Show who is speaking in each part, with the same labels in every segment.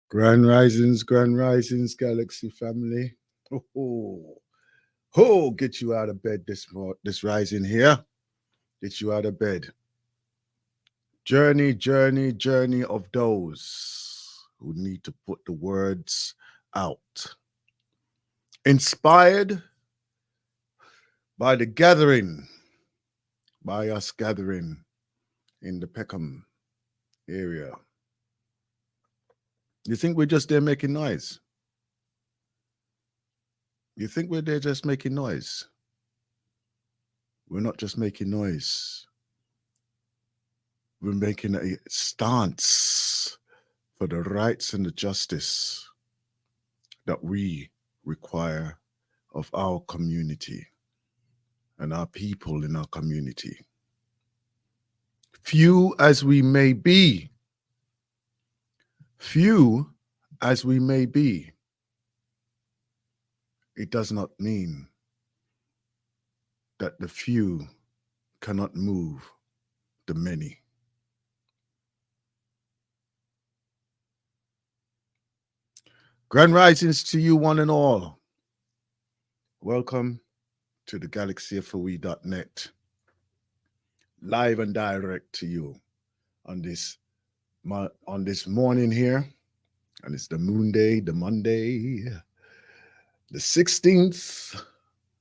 Speaker 1: Grand risings, Galaxy family. Oh, get you out of bed this rising here. Get you out of bed. Journey of those who need to put the words out. Inspired by the gathering, by us gathering in the Peckham area. You think we're just there making noise? You think we're there just making noise? We're not just making noise. We're making a stance for the rights and the justice that we require of our community and our people in our community. Few as we may be, few as we may be, it does not mean that the few cannot move the many. Grand risings to you, one and all. Welcome to the galaxyfowe.net, live and direct to you on this morning here, and it's the moon day, the Monday, the 16th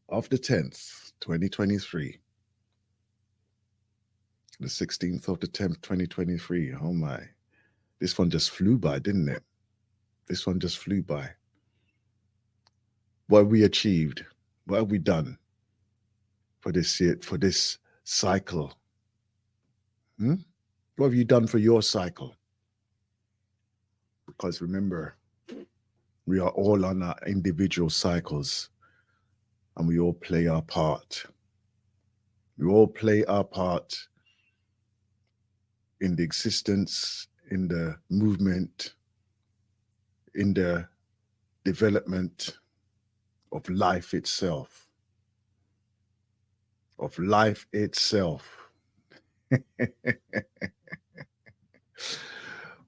Speaker 1: of the 10th, 2023. The 16th of the 10th, 2023. Oh my. This one just flew by, didn't it? This one just flew by. What have we achieved? What have we done for this year, for this cycle? What have you done for your cycle? Because remember, we are all on our individual cycles and we all play our part. We all play our part in the existence, in the movement, in the development of life itself. Of life itself.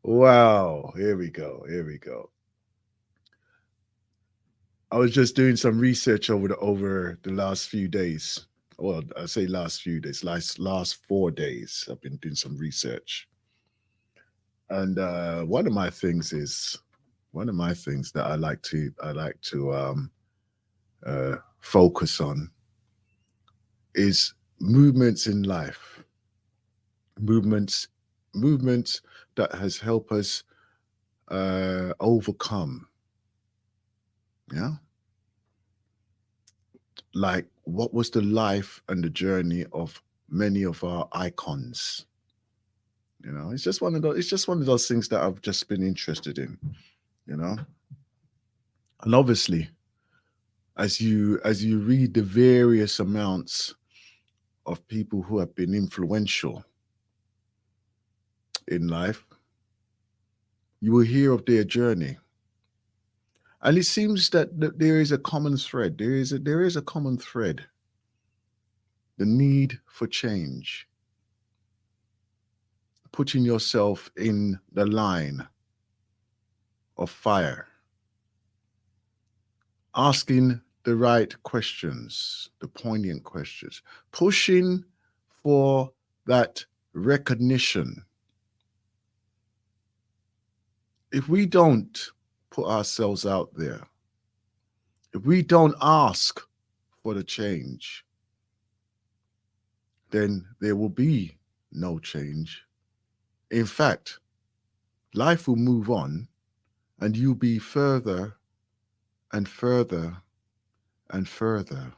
Speaker 1: Wow, here we go. I was just doing some research over the last few days. Well, I say last few days, last 4 days. I've been doing some research, and one of my things that I like to focus on is movements in life, movements that has helped us overcome. Yeah. Like, what was the life and the journey of many of our icons? You know, it's just one of those things that I've just been interested in, you know. And obviously, as you read the various amounts of people who have been influential in life, you will hear of their journey. And it seems that there is a common thread. There is a common thread. The need for change. Putting yourself in the line of fire. Asking the right questions, the poignant questions. Pushing for that recognition. If we don't put ourselves out there, if we don't ask for the change, then there will be no change. In fact, life will move on and you'll be further and further and further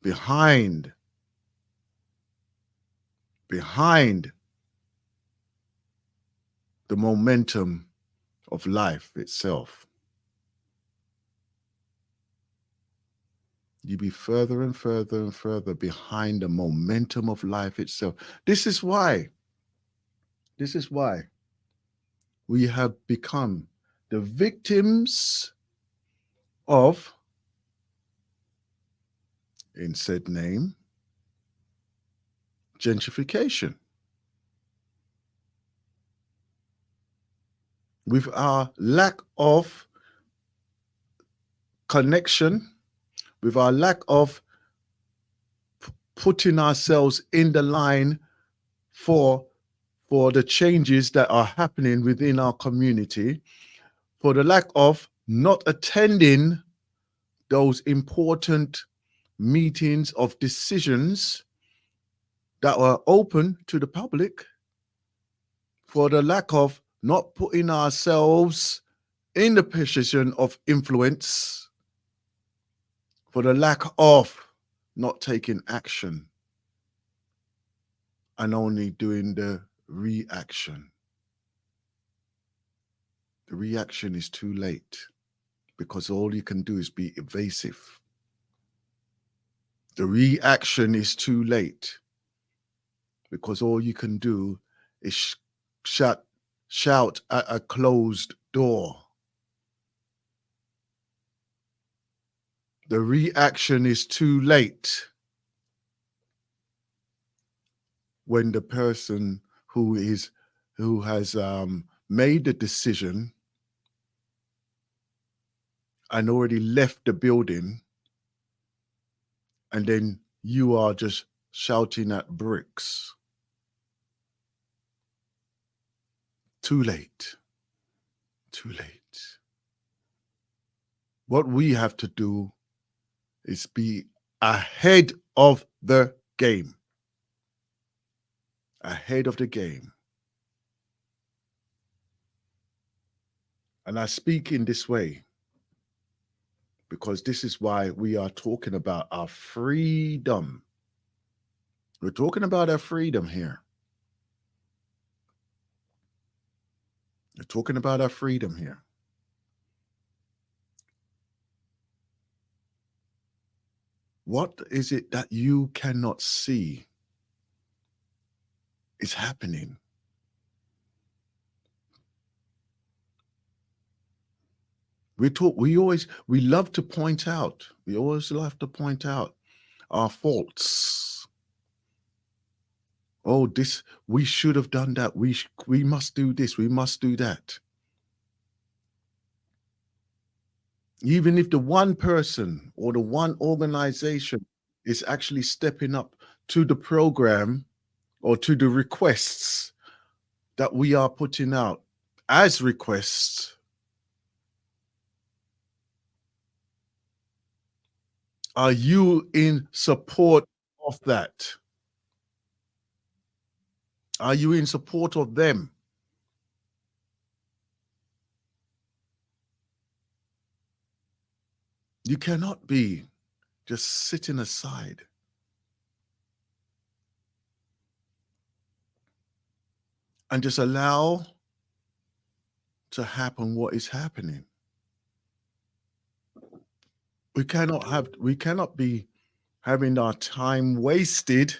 Speaker 1: behind the momentum of life itself. You be further and further and further behind the momentum of life itself. This is why we have become the victims of, in said name, gentrification. with our lack of connection, with our lack of putting ourselves in the line for the changes that are happening within our community, for the lack of not attending those important meetings of decisions that are open to the public, for the lack of not putting ourselves in the position of influence, for the lack of not taking action and only doing the reaction. The reaction is too late because all you can do is be evasive. The reaction is too late because all you can do is shout at a closed door. The reaction is too late when the person who has made the decision and already left the building, and then you are just shouting at bricks. Too late. Too late. What we have to do is be ahead of the game. Ahead of the game. And I speak in this way because this is why we are talking about our freedom. We're talking about our freedom here. We're talking about our freedom here. What is it that you cannot see is happening? We love to point out. We always love to point out our faults. Oh, this, we should have done that. We must do this. We must do that. Even if the one person or the one organization is actually stepping up to the program or to the requests that we are putting out as requests, are you in support of that? Are you in support of them? You cannot be just sitting aside and just allow to happen what is happening. We cannot be having our time wasted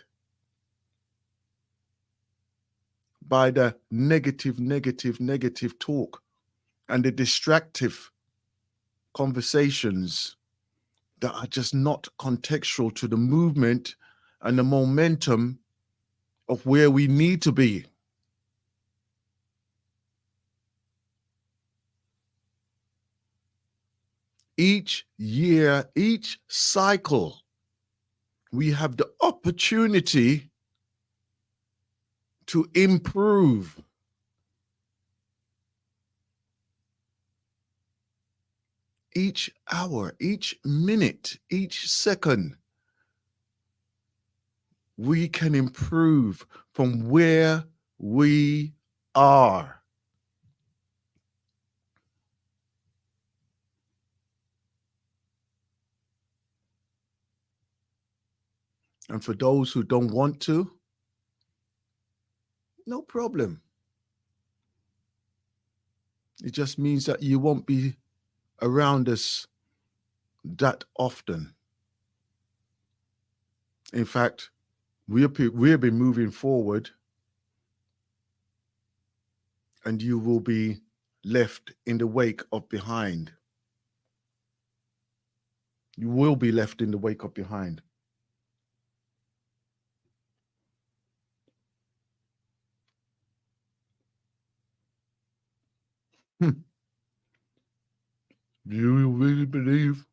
Speaker 1: by the negative talk and the distractive conversations that are just not contextual to the movement and the momentum of where we need to be. Each year, each cycle, we have the opportunity to improve. Each hour, each minute, each second, we can improve from where we are. And for those who don't want to, no problem. It just means that you won't be around us that often. In fact, we'll be moving forward and you will be left in the wake of behind. You will be left in the wake of behind. Do you really believe?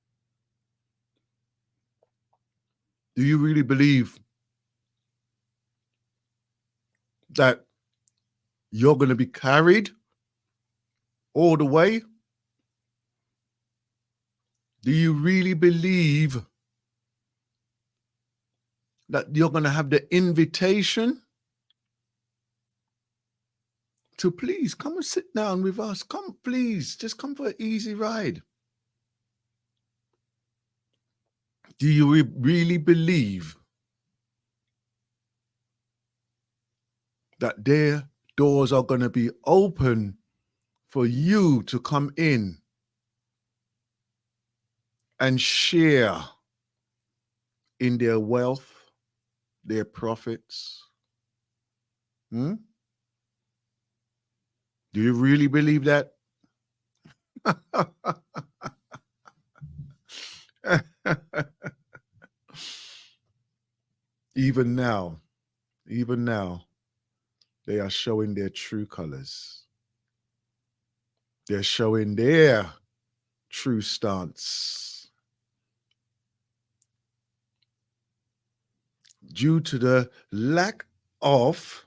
Speaker 1: Do you really believe that you're going to be carried all the way? Do you really believe that you're going to have the invitation to please come and sit down with us? Come, please, just come for an easy ride. Do you really believe that their doors are going to be open for you to come in and share in their wealth, their profits? Hmm? Do you really believe that? even now, they are showing their true colors. They're showing their true stance. Due to the lack of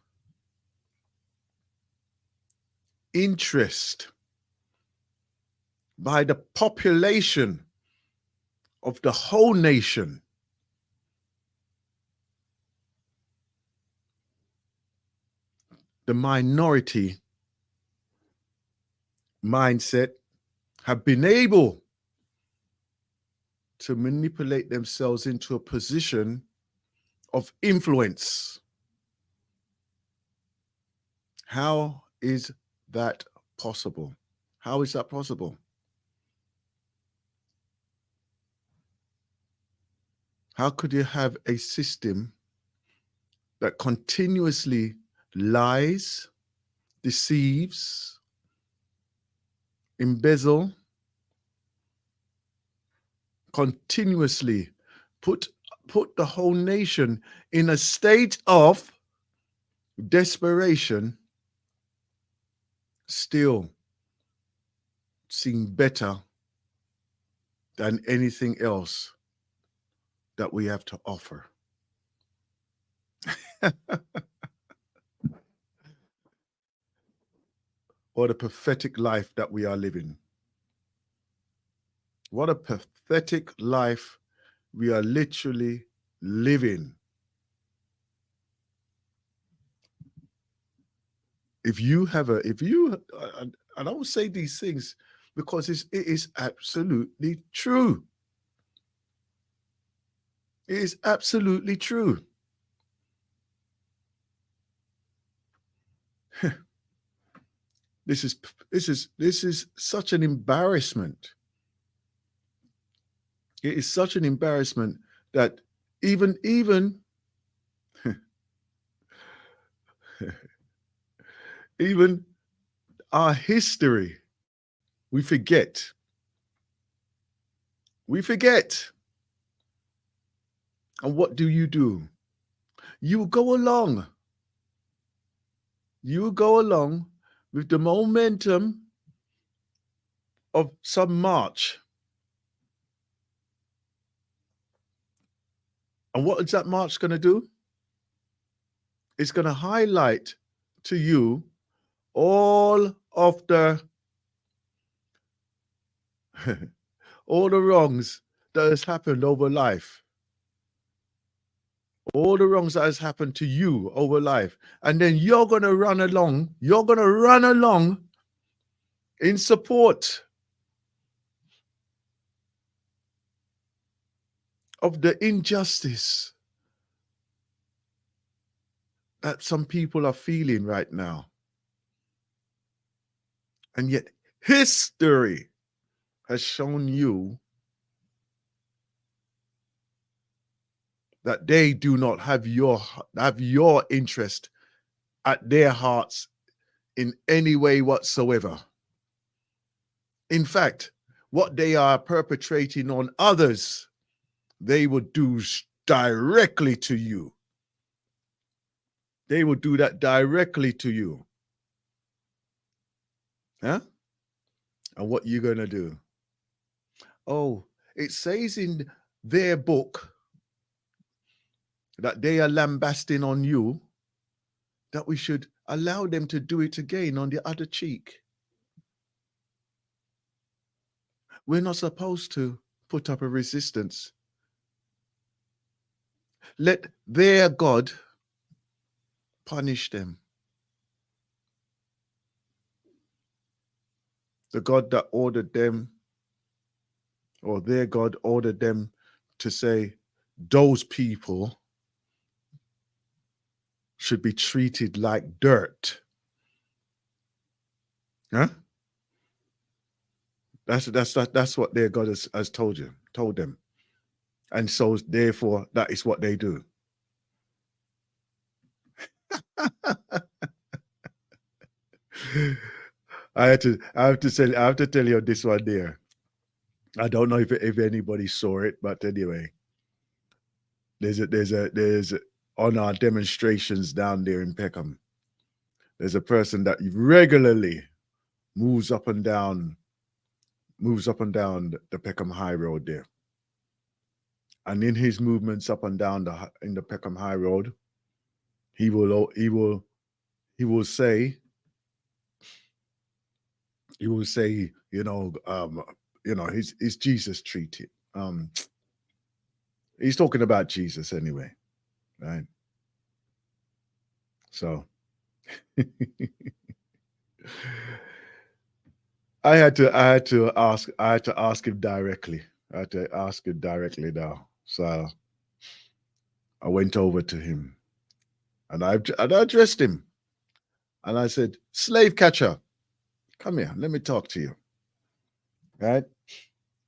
Speaker 1: interest by the population of the whole nation, the minority mindset have been able to manipulate themselves into a position of influence. How is that possible? How is that possible? How could you have a system that continuously lies, deceives, embezzle, continuously put the whole nation in a state of desperation, still seem better than anything else that we have to offer? What a pathetic life that we are living. What a pathetic life we are literally living. And I don't say these things because it is absolutely true. It is absolutely true. This is such an embarrassment. It is such an embarrassment that even even our history, we forget. We forget. And what do? You go along. You go along with the momentum of some march. And what is that march going to do? It's going to highlight to you all of the all the wrongs that has happened over life. All the wrongs that has happened to you over life. And then you're going to run along. You're going to run along in support of the injustice that some people are feeling right now. And yet history has shown you that they do not have your interest at their hearts in any way whatsoever. In fact, what they are perpetrating on others, they would do directly to you. They will do that directly to you. Huh? And what you gonna do? Oh, it says in their book that they are lambasting on you, that we should allow them to do it again on the other cheek. We're not supposed to put up a resistance. Let their God punish them. The God that ordered them, or their God ordered them to say, those people should be treated like dirt. Huh? That's what their God has told them. And so therefore that is what they do. I have to tell you this one there. I don't know if anybody saw it, but anyway, there's on our demonstrations down there in Peckham, there's a person that regularly moves up and down the Peckham High Road there. And in his movements up and down in the Peckham High Road, he will say, he's Jesus treated. He's talking about Jesus anyway, right? So I had to ask him directly. I had to ask him directly now. So I went over to him and I addressed him. And I said, slave catcher, come here, let me talk to you. Right?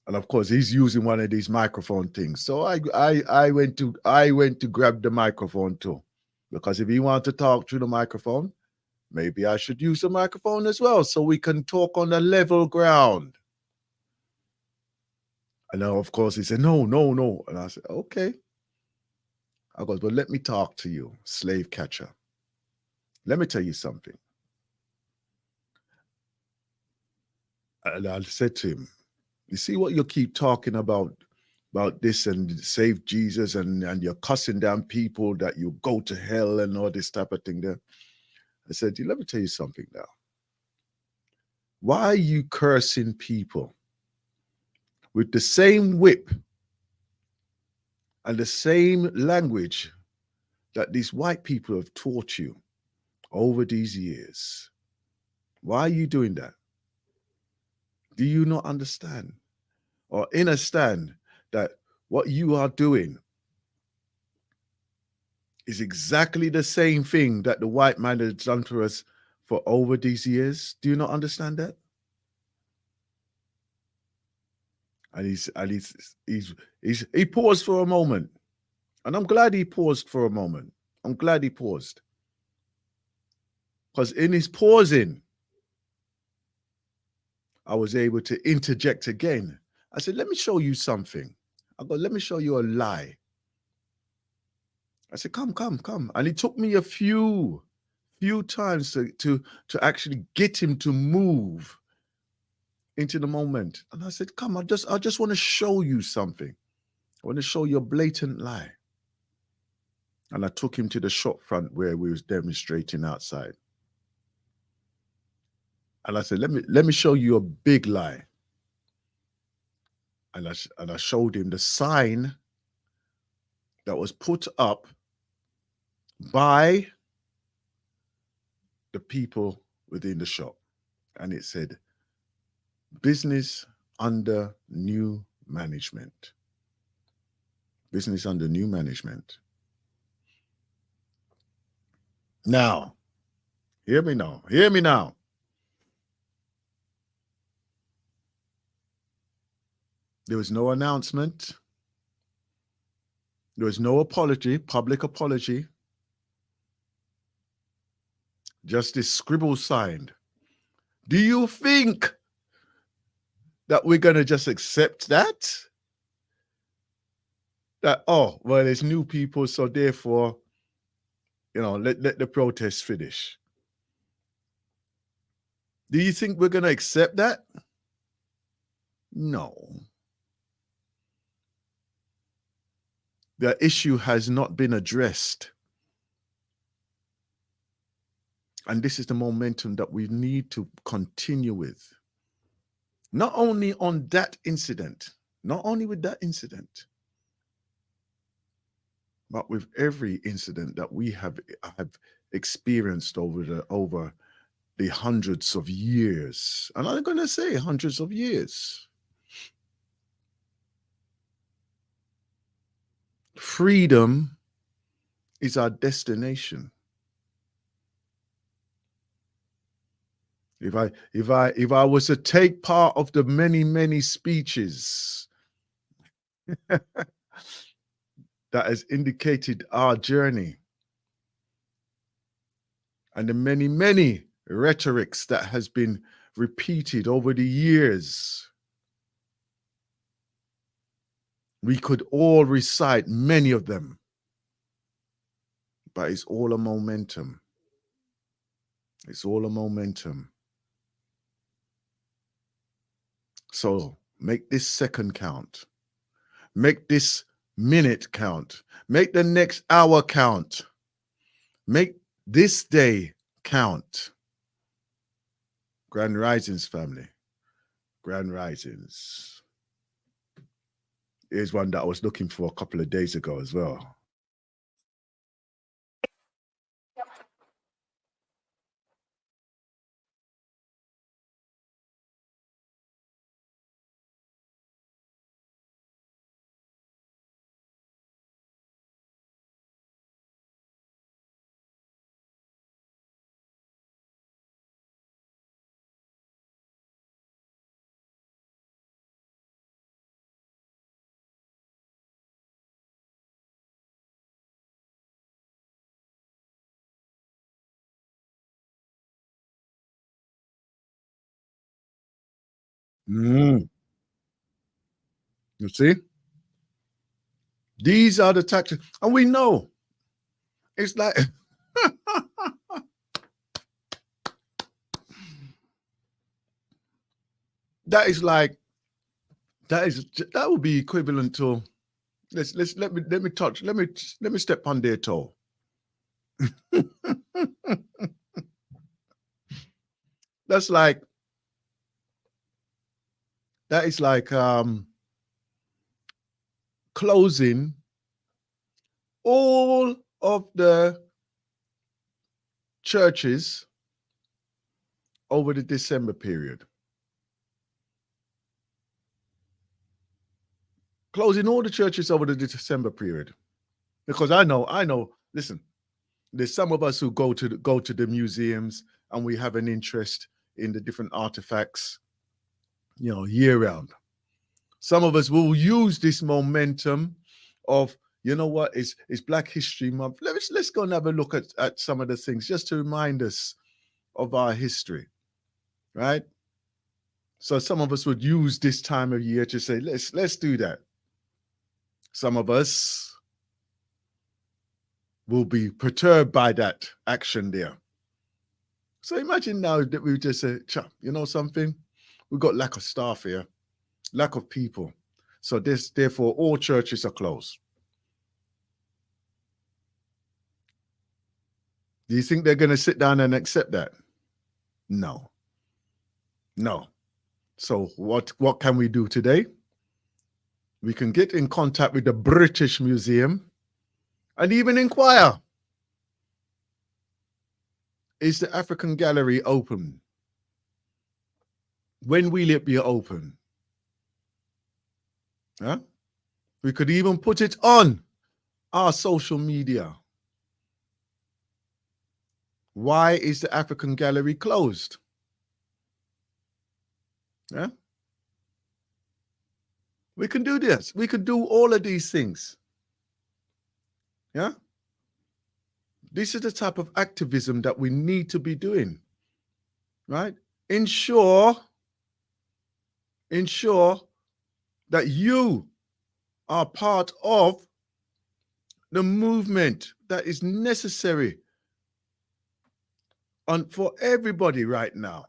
Speaker 1: And of course, he's using one of these microphone things. So I went to grab the microphone too. Because if he wanted to talk through the microphone, maybe I should use the microphone as well so we can talk on a level ground. And now, of course, he said, no. And I said, okay. I goes, but let me talk to you, slave catcher. Let me tell you something. And I said to him, you see what you keep talking about this and save Jesus and you're cussing down people that you go to hell and all this type of thing there. I said, let me tell you something now. Why are you cursing people with the same whip and the same language that these white people have taught you over these years? Why are you doing that? Do you not understand or understand that what you are doing is exactly the same thing that the white man has done to us for over these years? Do you not understand that? And he paused for a moment. And I'm glad he paused for a moment. I'm glad he paused. Because in his pausing, I was able to interject again. I said, let me show you something. I go, let me show you a lie. I said, come. And it took me a few times to actually get him to move into the moment. And I said, come, I just want to show you something. I want to show you a blatant lie. And I took him to the shop front where we was demonstrating outside. And I said, let me show you a big lie. And I showed him the sign that was put up by the people within the shop. And it said, business under new management. Business under new management. Now, hear me now. There was no announcement. There was no apology, public apology. Just this scribble signed. Do you think that we're going to just accept that? That, oh, well, there's new people, so therefore, let the protest finish. Do you think we're going to accept that? No. The issue has not been addressed. And this is the momentum that we need to continue with. Not only on that incident, not only with that incident, but with every incident that we have experienced over the hundreds of years. And I'm going to say hundreds of years. Freedom is our destination. If I was to take part of the many speeches that has indicated our journey and the many rhetorics that has been repeated over the years, we could all recite many of them, but it's all a momentum. It's all a momentum. So make this second count. Make this minute count. Make the next hour count. Make this day count. Grand Risings, family. Grand Risings. Here's one that I was looking for a couple of days ago as well. You see? These are the tactics. And we know it's like that is like that would be equivalent to let me touch let me step on their toe. That's like that is like closing all of the churches over the December period. Closing all the churches over the December period. Because I know, listen, there's some of us who go to the museums and we have an interest in the different artifacts, year round. Some of us will use this momentum of, you know what, it's Black History Month. Let's go and have a look at some of the things just to remind us of our history, right? So some of us would use this time of year to say, let's do that. Some of us will be perturbed by that action there. So imagine now that we just say, you know something? We've got lack of staff here, lack of people. So therefore, all churches are closed. Do you think they're going to sit down and accept that? No. So what can we do today? We can get in contact with the British Museum and even inquire, is the African Gallery open? When will it be open? Huh? We could even put it on our social media. Why is the African Gallery closed? Yeah? We can do this. We could do all of these things. Yeah? This is the type of activism that we need to be doing, right? Ensure that you are part of the movement that is necessary for everybody right now.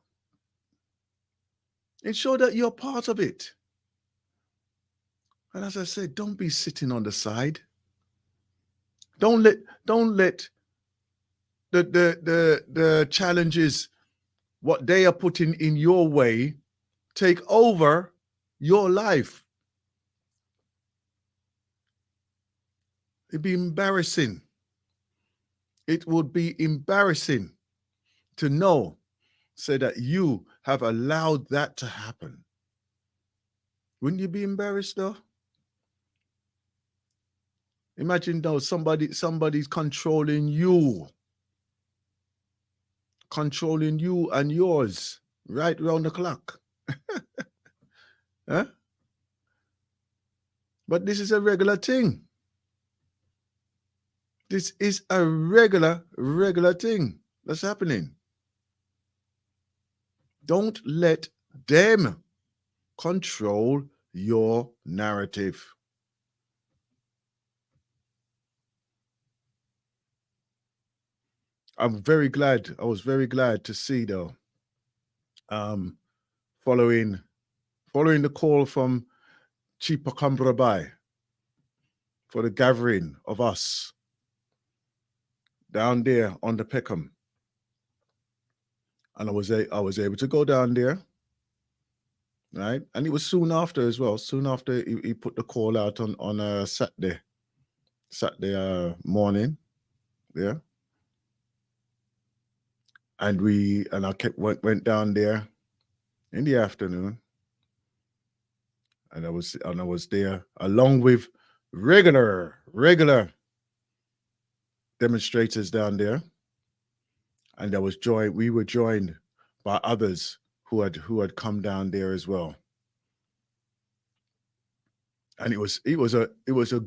Speaker 1: Ensure that you're part of it. And as I said, don't be sitting on the side. Don't let the challenges, what they are putting in your way, take over your life. It'd be embarrassing. It would be embarrassing to know, say, that you have allowed that to happen. Wouldn't you be embarrassed though? Imagine though somebody's controlling you and yours right round the clock. Huh? But this is a regular thing. This is a regular thing that's happening. Don't let them control your narrative. I was very glad to see though, um, following the call from Chipakambra Bai for the gathering of us down there on the Peckham. And I was able to go down there, right? And it was soon after as well. Soon after he put the call out on a Saturday morning, yeah. And I went down there in the afternoon, and I was there along with regular demonstrators down there, and we were joined by others who had come down there as well. And it was a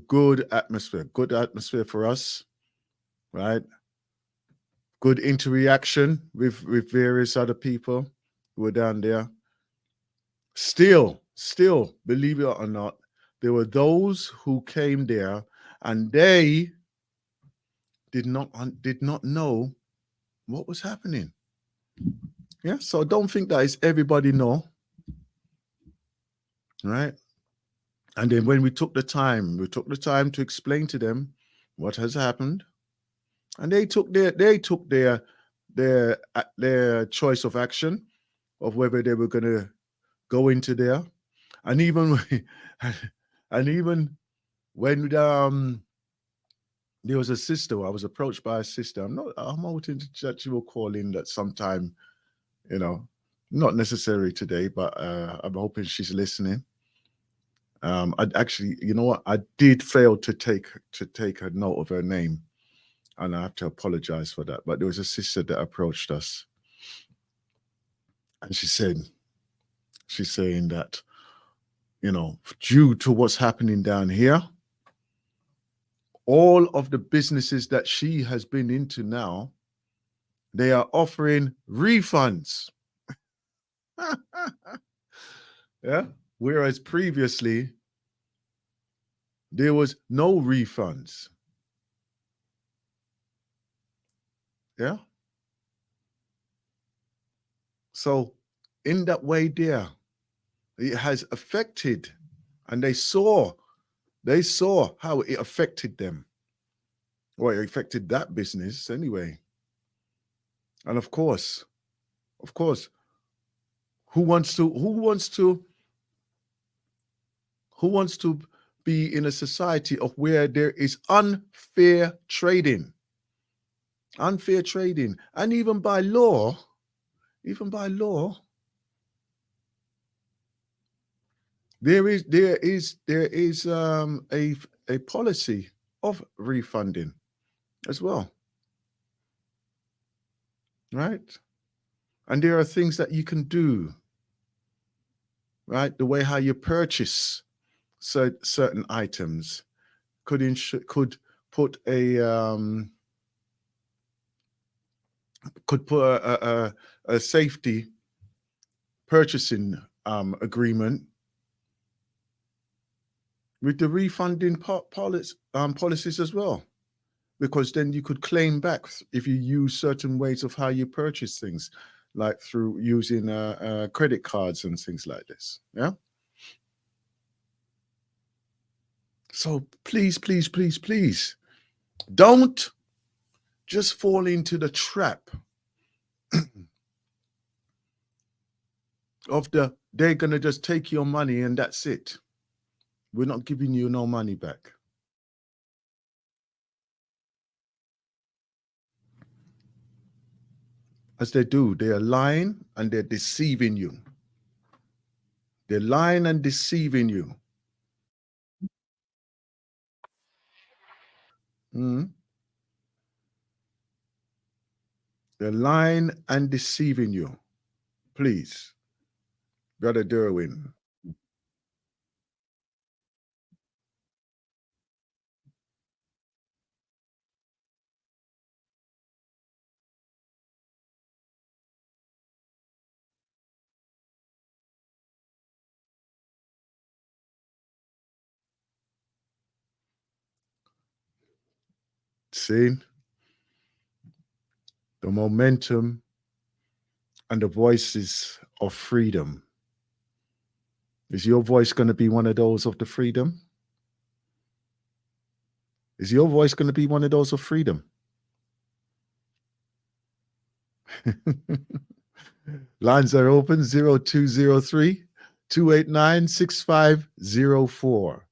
Speaker 1: good atmosphere for us, right? Good interaction with various other people who were down there. Still, believe it or not, there were those who came there and they did not know what was happening. Yeah, so don't think that it's everybody know, right? And then when we took the time to explain to them what has happened, and they took their choice of action of whether they were going to go into there, and even when there was a sister, I was approached by a sister. I'm hoping that she will call in that sometime, not necessary today, but I'm hoping she's listening. I actually, you know what, I did fail to take a note of her name, and I have to apologize for that. But there was a sister that approached us, and she's saying that, due to what's happening down here, all of the businesses that she has been into now, they are offering refunds. Yeah. Whereas previously, there was no refunds. Yeah. So in that way there, it has affected, and they saw how it affected them. Well, it affected that business anyway. And of course, who wants to be in a society of where there is unfair trading, and even by law, there is a policy of refunding as well, right? And there are things that you can do, right? The way how you purchase certain items could put a safety purchasing agreement with the refunding policies as well, because then you could claim back if you use certain ways of how you purchase things, like through using credit cards and things like this. Yeah. So please, please, please, please, don't just fall into the trap of they're going to just take your money and that's it. We're not giving you no money back. As they do, they're lying and they're deceiving you. They're lying and deceiving you. Mm. They're lying and deceiving you. Please, Brother Derwin. See the momentum and the voices of freedom. Is your voice going to be one of those of the freedom? Is your voice going to be one of those of freedom? Lines are open 0203 289 6504.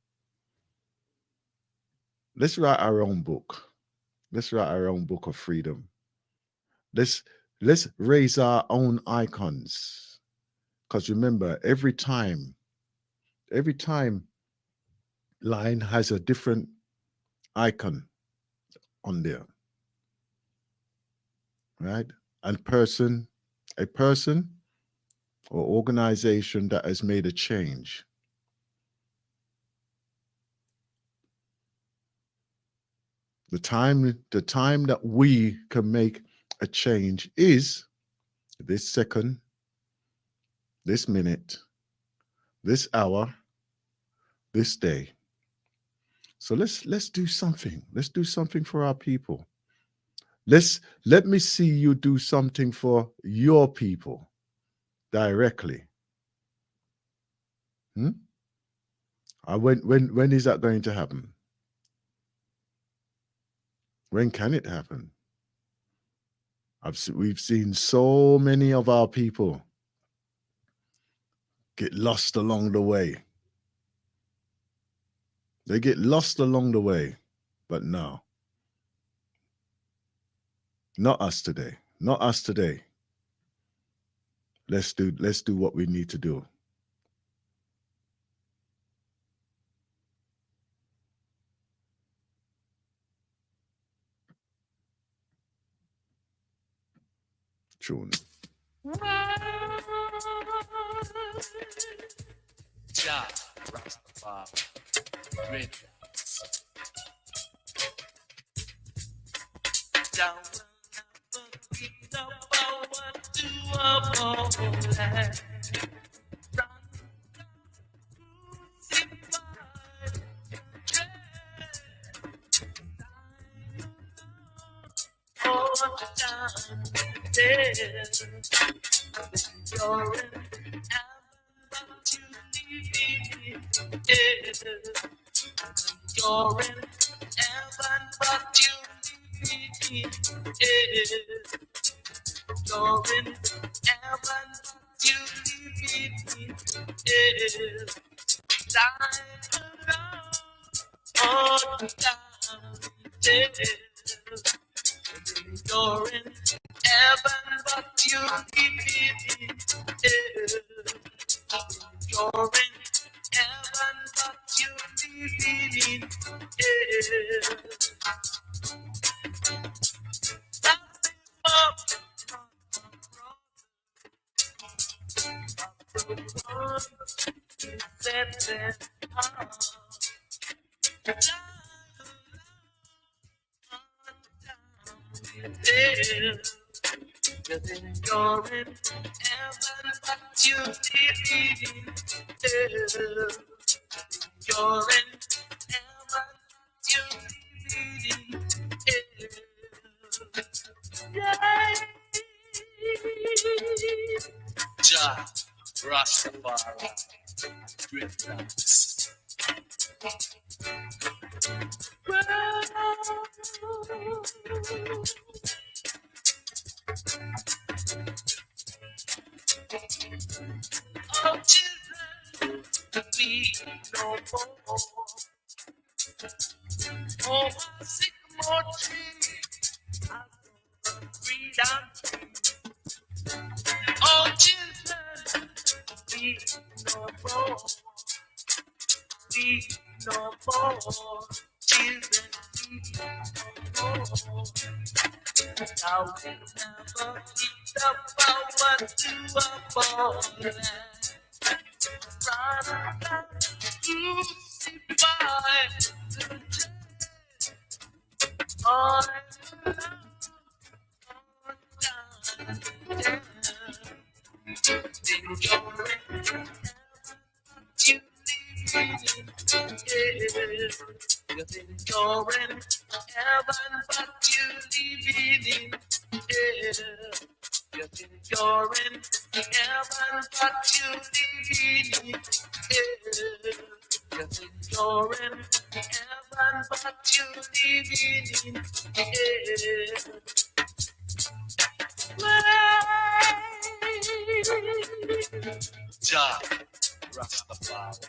Speaker 1: Let's write our own book. Let's write our own book of freedom. Let's raise our own icons. Because remember, every time line has a different icon on there. Right? And a person or organization that has made a change. The time that we can make a change is this second, this minute, this hour, this day. So let's do something. Let's do something for our people. Let me see you do something for your people directly. When is that going to happen? When can it happen? We've seen so many of our people get lost along the way. They get lost along the way, but no. Not us today. Not us today. Let's do what we need to do. Tune.
Speaker 2: Jah Rastafari, great Jah will never be the power to uphold land. You're in heaven, but you need it. You're in heaven, but you need it. Time all the time. You're in heaven, but you need it. You're in heaven, but you need it. You're in heaven, but you need it. You're in heaven, you need it. Jah Rastafari, great thanks. Oh, children, to be no more. Oh, my sycamore tree, I'm freedom. Oh, children, be no more, be no more. Children, be no more. Thou will never get the power to abolish. Rather than crucify the dead, on and on down. Enjoying you living in hell. You're enjoying heaven, but you living in hell. You're enjoying heaven, but you living in hell. You're enjoying heaven, but you living in hell. Jah Rastafari.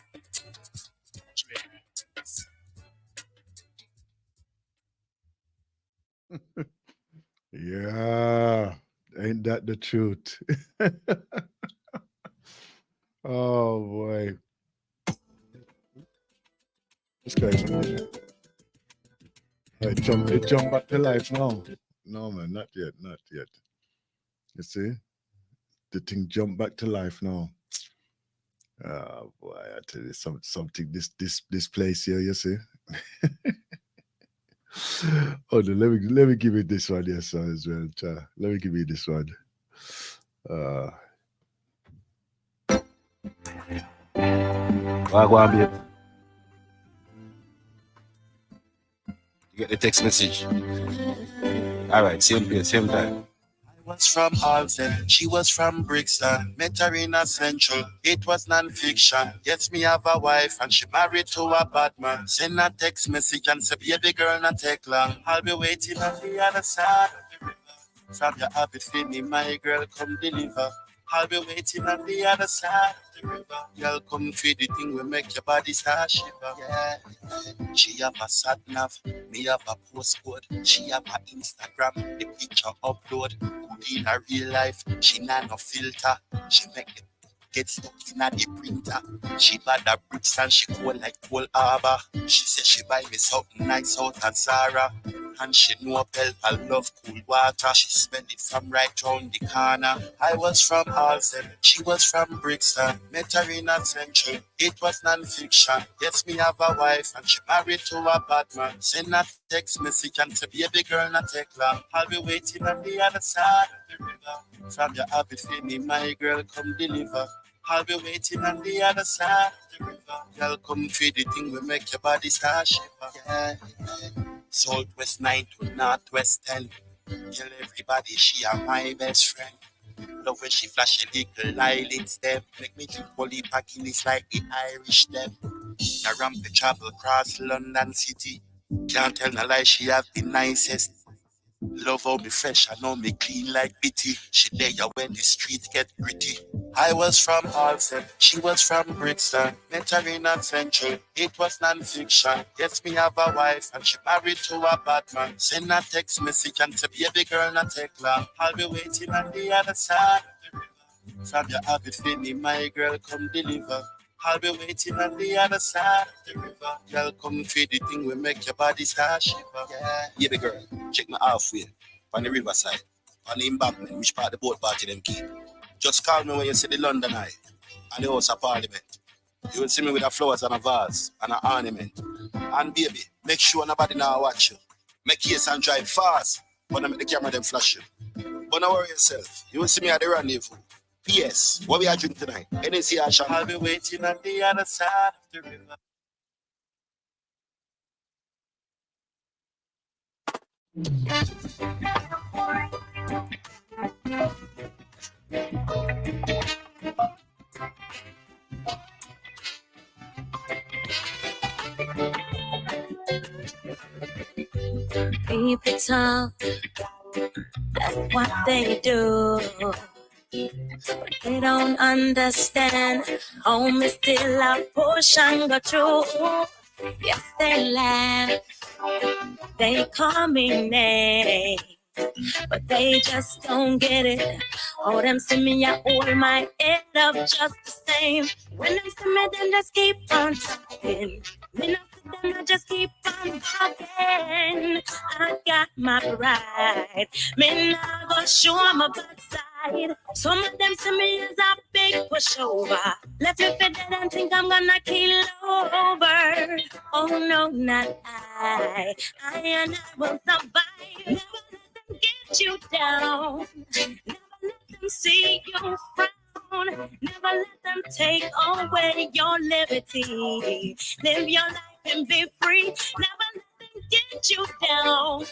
Speaker 1: Yeah, ain't that the truth? Oh boy, this guy's it jump back to life now. No man, not yet, not yet. You see, the thing jump back to life now. Oh boy, I tell you something. This place here, you see. Oh, no, let me give you this one, yes, sir, as well. Let me give you this one.
Speaker 3: Go on, babe. You get the text message. All right, same place, same time.
Speaker 4: I was from Halton, she was from Brixton. Met her in a Central, it was non-fiction. Yes, me have a wife and she married to a bad man. Send a text message and say, baby girl, not take long. I'll be waiting on the other side of the river. From your habit for me, my girl, come deliver. I'll be waiting on the other side of the river. Girl, come feed the thing, will make your body start shiver. Yeah. She have a sat nav, me have a postcode. She have a Instagram, the picture upload. Good in her real life, she not no filter. She make it get stuck in a the printer. She bad her bricks and she cold like Cold Harbor. She say she buy me something nice out at Zara. And she know help, I love cool water. She spend it from right round the corner. I was from Halton, she was from Brixton. Met her in a Central, it was non-fiction. Yes, me have a wife and she married to a bad man. Send a text message and say, baby girl, not take long. I'll be waiting on the other side of the river. From your habit for me, my girl, come deliver. I'll be waiting on the other side of the river. Girl, come feed the thing, will make your body start shiver. Yeah. Southwest 9 to Northwest 10. Tell everybody she are my best friend. Love when she flash a little eyelids them. Make me drink holy Guinness like the Irish them. I ramp the travel across London City. Can't tell no lie, she have the nicest. Love how me fresh, I know me clean like Bitty. She there when the streets get gritty. I was from Halton, she was from Brixton. Met her in a Central, it was non-fiction. Yes, me have a wife and she married to a bad man. Send a text message and say, baby girl, not take long. I'll be waiting on the other side of the river. From your habit for me, my girl, come deliver. I'll be waiting on the other side of the river. Girl, come feed the thing, will make your body start shiver. Yeah, the girl, check my halfway on the riverside, on the embankment, which part the boat party them keep. Just call me when you see the London Eye and the House of Parliament. You will see me with the flowers and a vase and an ornament. And baby, make sure nobody now watch you. Make case and drive fast, but I make the camera them flash you. But don't worry yourself, you will see me at the rendezvous. P.S. What we are drinking tonight? NC Asham. I'll be waiting on the other side of the river.
Speaker 5: keep it up. That's what they do. They don't understand. Home is still a push and go through. Yes, they laugh. They call me names, but they just don't get it. Oh, them see me, I hold my head up just the same. When them see me, then just keep on talking. Me not see them, I just keep on talking. I got my pride. Me not gonna show my bad side. Some of them see me as a big pushover. Left me for dead and think I'm gonna kill over. Oh no, not I. I and I will survive. Never let them get you down. Never let them see you frown. Never let them take away your liberty. Live your life and be free. Never let them get you down.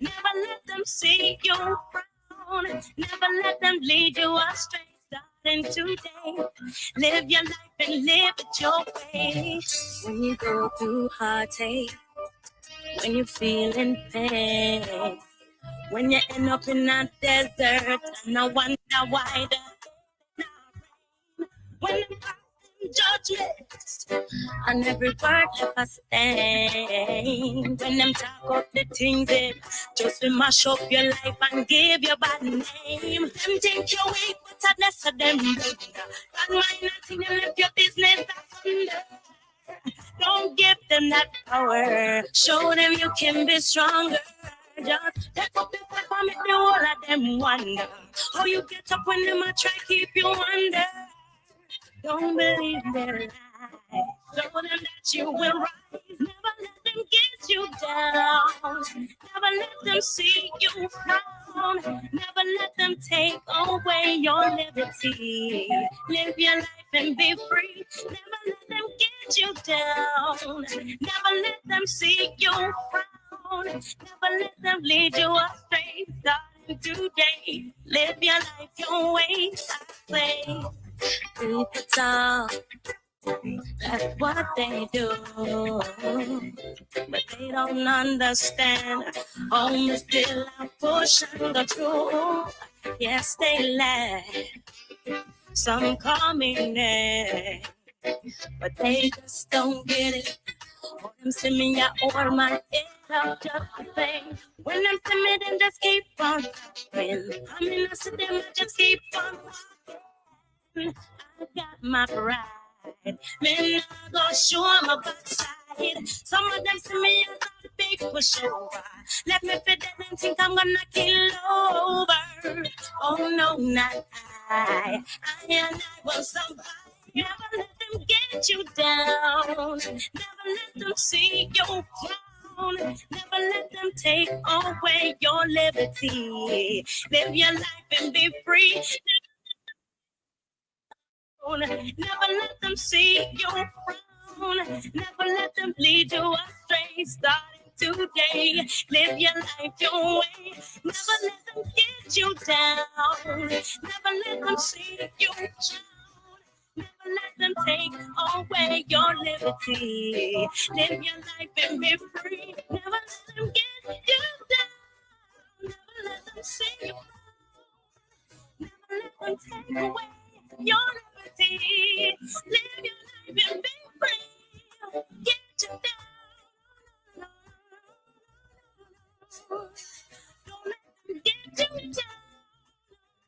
Speaker 5: Never let them see you frown. Never let them lead you astray. Starting today, live your life and live it your way. When you go through heartache, when you feel in pain, when you end up in a desert, and I wonder why the when the judgment on every word left a stain. When them talk up the things that just will mash up your life and give you bad name. Them think you're weak, but I less of them blunder. God mind nothing, them left your business under. Don't give them that power. Show them you can be stronger. Just take up the step and make the whole of them wonder. How you get up when them a try keep you under. Don't believe their lies. Show them that you will rise. Never let them get you down. Never let them see you frown. Never let them take away your liberty. Live your life and be free. Never let them get you down. Never let them see you frown. Never let them lead you astray. Starting today, live your life your way. I say. Keep it up. That's what they do. But they don't understand. Home is still a push and the truth. Yes, they laugh. Some call me names, but they just don't get it. When them see me, I hold my head up just the same. When them see me, then just keep on talking. I mean, I see them, I just keep on talking. I got my pride. Me not gonna show my backside. Some of them see me as a big pushover. Let me fit dead and think I'm gonna kill over. Oh no, not I. I and I will survive. Never let them get you down. Never let them see you frown. Never let them take away your liberty. Live your life and be free. Never let them see you frown. Never let them lead you astray. Starting today, live your life your way. Never let them get you down. Never let them see you frown. Never let them take away your liberty. Live your life and be free. Never let them get you down. Never let them see you frown. Never let them take away your liberty. Live your life and be free. Get you down. Don't let them get you down.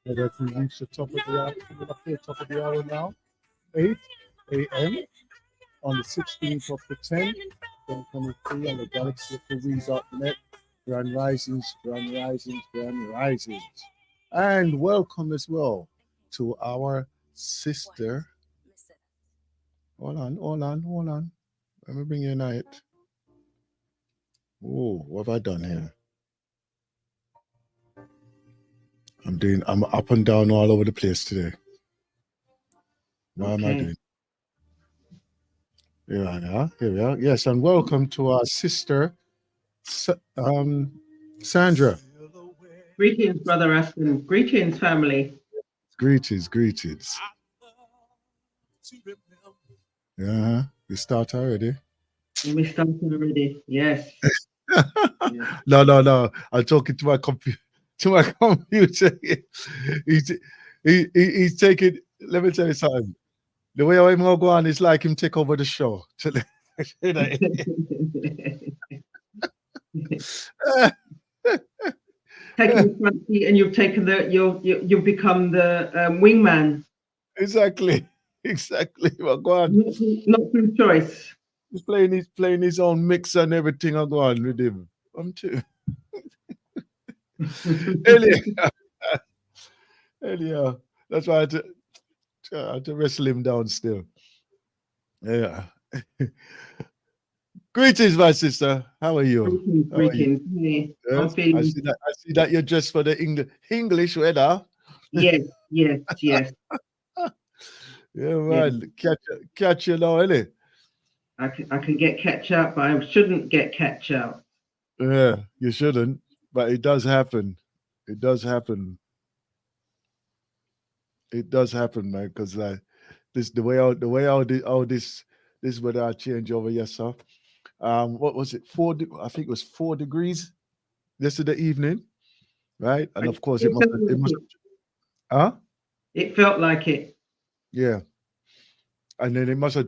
Speaker 1: And as we reach the top of the hour, top of the hour now, 8 a.m. on the 16th of the 10th, 2023 on the galaxyoftheweed.net. Grand Risings, Grand Risings, Grand Risings. And welcome as well to our sister. Hold on. Let me bring you a night. Oh, what have I done here? I'm up and down all over the place today. What am I doing? Here we are. Yes, and welcome to our sister, Sandra.
Speaker 6: Greetings, Brother Aston. Greetings, family.
Speaker 1: Greetings. Yeah, we start already.
Speaker 6: We started already. Yes.
Speaker 1: No. I'm talking to my computer. To my computer. He's taking. Let me tell you something. The way I'm gonna go on is like him take over the show.
Speaker 6: Taking the front seat, and you've taken you've become the wingman.
Speaker 1: Exactly. Well, go on.
Speaker 6: Not through choice.
Speaker 1: He's playing his own mix and everything. I'll go on with him. I'm too. Anyhow, that's why I had to wrestle him down still. Yeah. Greetings, my sister. How are you?
Speaker 6: Greetings. Hey,
Speaker 1: Yes,
Speaker 6: I'm feeling.
Speaker 1: I see that you're dressed for the English weather.
Speaker 6: Yes.
Speaker 1: Yeah, man. Catch you now, innit?
Speaker 6: I can get catch up, but I shouldn't get catch up.
Speaker 1: Yeah, you shouldn't, but it does happen. It does happen. It does happen, man. Because like this, the way how this weather change over here, sir. What was it? I think it was 4 degrees yesterday evening, right? And of course, it must. Huh?
Speaker 6: It felt like it.
Speaker 1: Yeah. And then it must have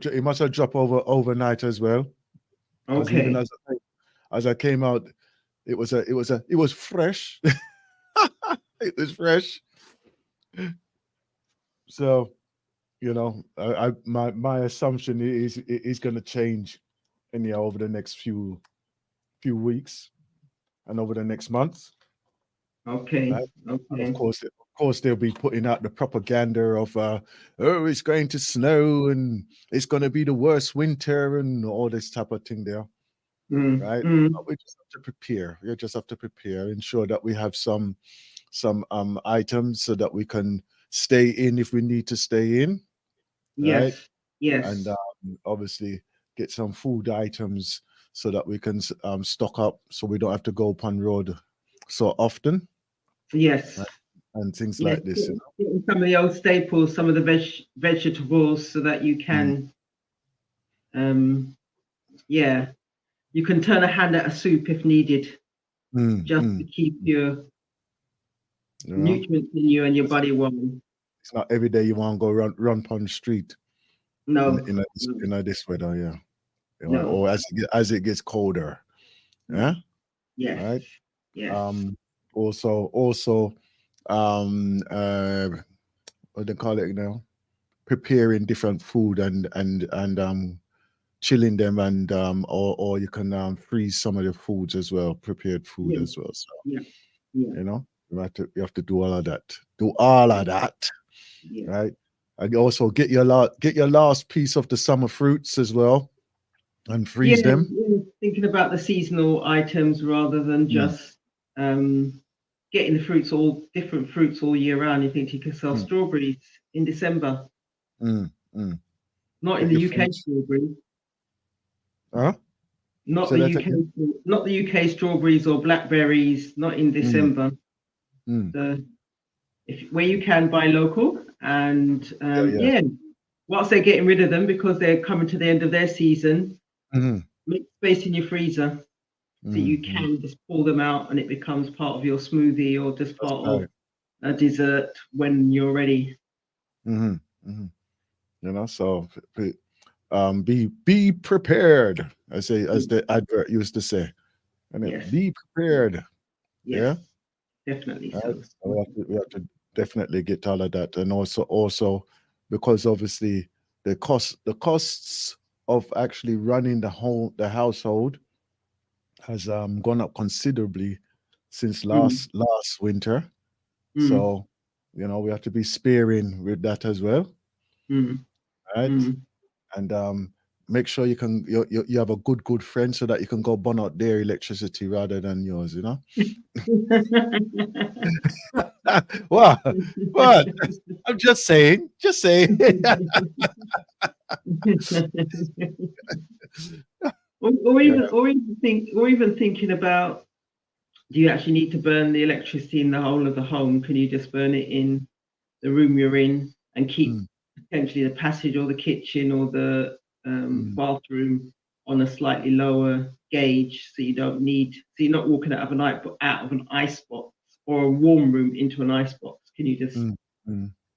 Speaker 1: dropped overnight as well. 'Cause
Speaker 6: Okay.
Speaker 1: even as I came out, it was fresh. It was fresh. So, my assumption is it's going to change anyhow over the next few weeks and over the next month.
Speaker 6: Okay.
Speaker 1: Right?
Speaker 6: Okay.
Speaker 1: Of course, they'll be putting out the propaganda of it's going to snow and it's going to be the worst winter and all this type of thing there. Right? But we just have to prepare. We just have to prepare, ensure that we have some items so that we can stay in if we need to stay in. Right?
Speaker 6: Yes.
Speaker 1: And obviously get some food items so that we can stock up so we don't have to go upon road so often.
Speaker 6: Yes.
Speaker 1: Right? And things like this.
Speaker 6: Getting some of the old staples, some of the vegetables, so that you can, you can turn a hand at a soup if needed, to keep your nutrients in you and your body warm.
Speaker 1: It's not every day you want to go run on the street.
Speaker 6: No.
Speaker 1: In this weather, yeah.
Speaker 6: No.
Speaker 1: Or as it gets colder. Yeah.
Speaker 6: Yes.
Speaker 1: Right.
Speaker 6: Yes.
Speaker 1: Also, what they call it now? Preparing different food and chilling them and or you can freeze some of the foods as well, prepared food as well. So you have to do all of that. Right? And also get your last piece of the summer fruits as well and freeze them.
Speaker 6: Thinking about the seasonal items rather than just getting the different fruits all year round. You think you can sell strawberries in December? Not in the UK strawberries.
Speaker 1: Huh?
Speaker 6: Not the UK strawberries or blackberries. Not in December. Where you can buy local and whilst they're getting rid of them because they're coming to the end of their season, make space in your freezer so you can just pull them out and it becomes part of your smoothie or just part of a dessert when you're ready.
Speaker 1: So be prepared, as the advert used to say. Be prepared.
Speaker 6: Yes. Definitely. So
Speaker 1: we have to definitely get all of that, and also because obviously the costs of actually running the household has gone up considerably since last winter. So we have to be sparing with that as well, right? And make sure you have a good friend so that you can go burn out their electricity rather than yours. What? I'm just saying.
Speaker 6: or even thinking about, do you actually need to burn the electricity in the whole of the home? Can you just burn it in the room you're in and keep potentially the passage or the kitchen or the bathroom on a slightly lower gauge, so you don't need, so you're not walking out of an ice box or a warm room into an ice box. Can you just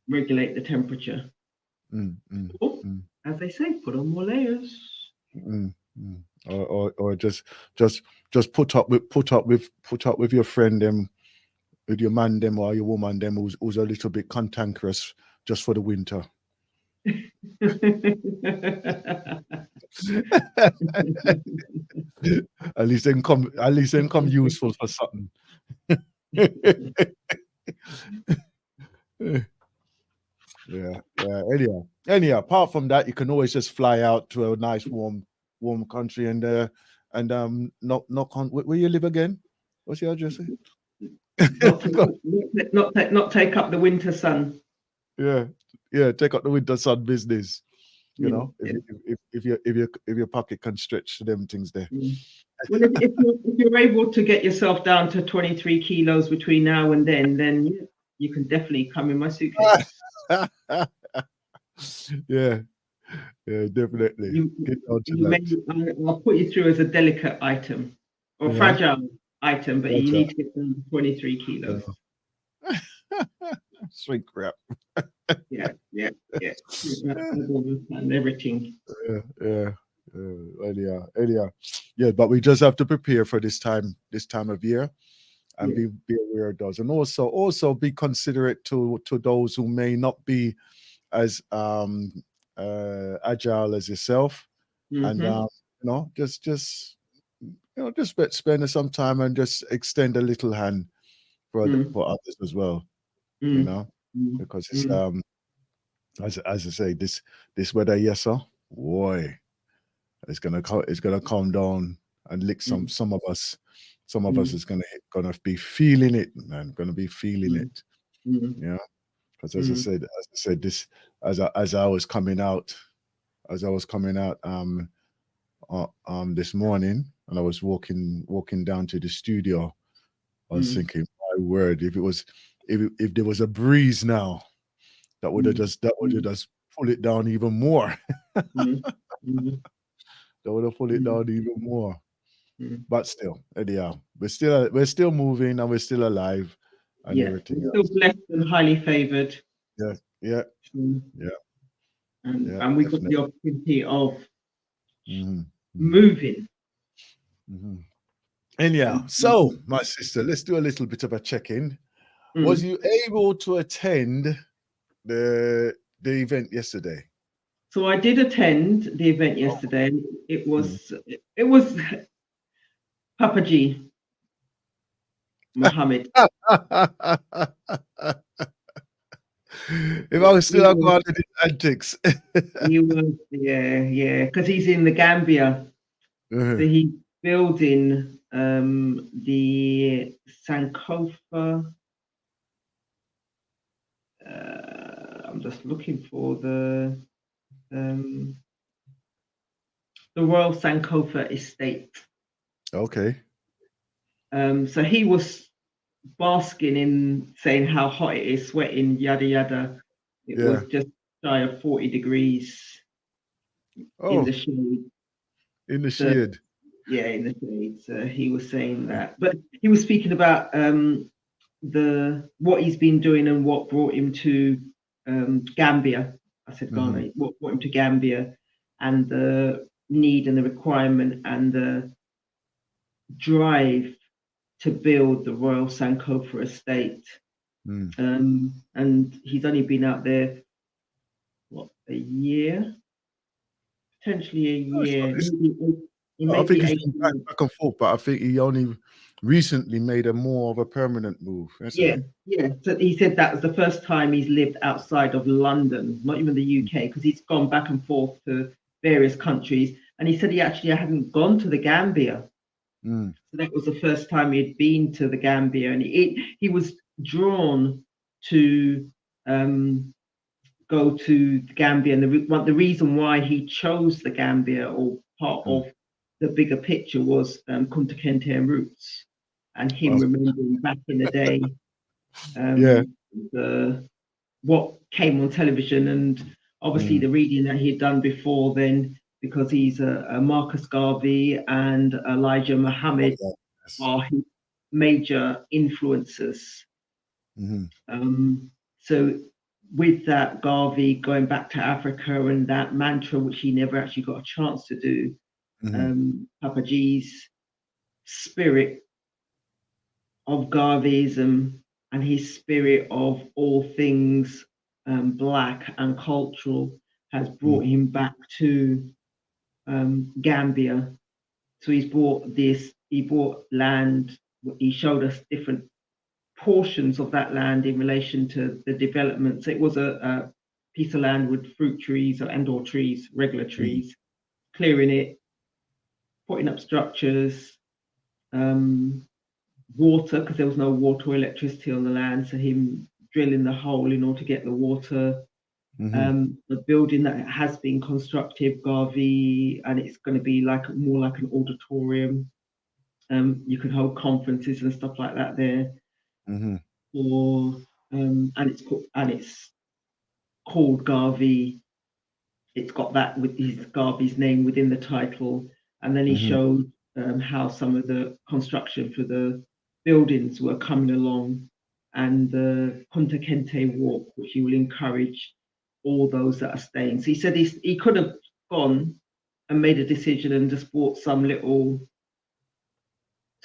Speaker 6: regulate the temperature? Or, as they say, put on more layers.
Speaker 1: Or just put up with your friend them, with your man them or your woman them who's a little bit cantankerous just for the winter. At least then come useful for something. Yeah. Anyhow, apart from that, you can always just fly out to a nice warm country and knock on. Where you live again? What's your address?
Speaker 6: not take up the winter sun.
Speaker 1: Yeah, take up the winter sun business. You know, if your pocket can stretch to them things there.
Speaker 6: Well, if you're able to get yourself down to 23 kilos between now and then you can definitely come in my suitcase.
Speaker 1: Yeah, definitely.
Speaker 6: I'll put you through as a delicate item or fragile item, but you need to get down to 23 kilos.
Speaker 1: Shrink wrap.
Speaker 6: Yeah. And everything.
Speaker 1: Yeah, but we just have to prepare for this time of year, and be aware of those, and also be considerate to those who may not be as agile as yourself, and just spend some time and just extend a little hand for others as well. You know, because it's as I say, this weather, yes sir, boy, it's gonna calm down and lick some of us. Some of us is gonna be feeling it, man. Gonna be feeling it. Yeah, because as I said, this as I was coming out this morning, and I was walking down to the studio, I was thinking, my word, if there was a breeze now, that would have just pull it down even more. That would have pulled it down even more. But still, anyhow, we're still moving and we're still alive, and everything.
Speaker 6: We're still blessed and highly favored.
Speaker 1: Yeah.
Speaker 6: And we got the opportunity of moving.
Speaker 1: Anyhow, so my sister, let's do a little bit of a check-in. Was you able to attend the event yesterday?
Speaker 6: So I did attend the event yesterday. It was Papa G, Muhammad.
Speaker 1: If I was still going to the antics.
Speaker 6: He was, because he's in the Gambia. So he's building the Sankofa. I'm just looking for the Royal Sankofa estate.
Speaker 1: Okay.
Speaker 6: So he was basking in saying how hot it is, sweating, yada yada. It was just shy of 40 degrees in the shade.
Speaker 1: In the shade.
Speaker 6: Yeah, in the shade. So he was saying that, but he was speaking about what he's been doing and what brought him to Gambia. I said Ghana. What brought him to Gambia, and the need and the requirement and the drive to build the Royal Sankofa estate. And he's only been out there a year, potentially a year.
Speaker 1: I think he's been back and forth, but I think he only recently made a more of a permanent move.
Speaker 6: Yeah. So he said that was the first time he's lived outside of London, not even the UK, because he's gone back and forth to various countries. And he said he actually hadn't gone to the Gambia. So that was the first time he'd been to the Gambia, and he was drawn to go to the Gambia. And the reason why he chose the Gambia, or part of the bigger picture, was Kunta Kinte and Roots, and him remembering back in the day what came on television, and obviously the reading that he'd done before then, because he's a Marcus Garvey and Elijah Muhammad are his major influences. So with that, Garvey going back to Africa and that mantra, which he never actually got a chance to do, Papaji's spirit of Garveyism and his spirit of all things Black and cultural has brought him back to Gambia. So he bought land, he showed us different portions of that land in relation to the development. So it was a piece of land with fruit trees or trees, regular trees, clearing it, putting up structures, water, because there was no water or electricity on the land, so him drilling the hole in order to get the water. The building that has been constructed, Garvey, and it's going to be more like an auditorium. You can hold conferences and stuff like that there. And it's called Garvey. It's got that with Garvey's name within the title, and then he showed how some of the construction for the buildings were coming along, and the Kunta Kinte walk, which he will encourage all those that are staying. So he said he could have gone and made a decision and just bought some little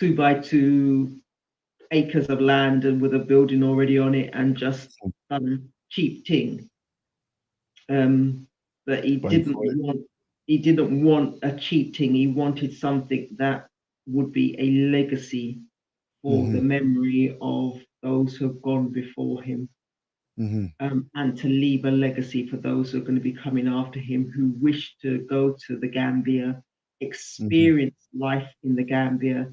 Speaker 6: 2x2 acres of land and with a building already on it and just done a cheap thing. But he didn't want a cheap thing. He wanted something that would be a legacy for the memory of those who have gone before him, and to leave a legacy for those who are going to be coming after him, who wish to go to the Gambia, experience life in the Gambia.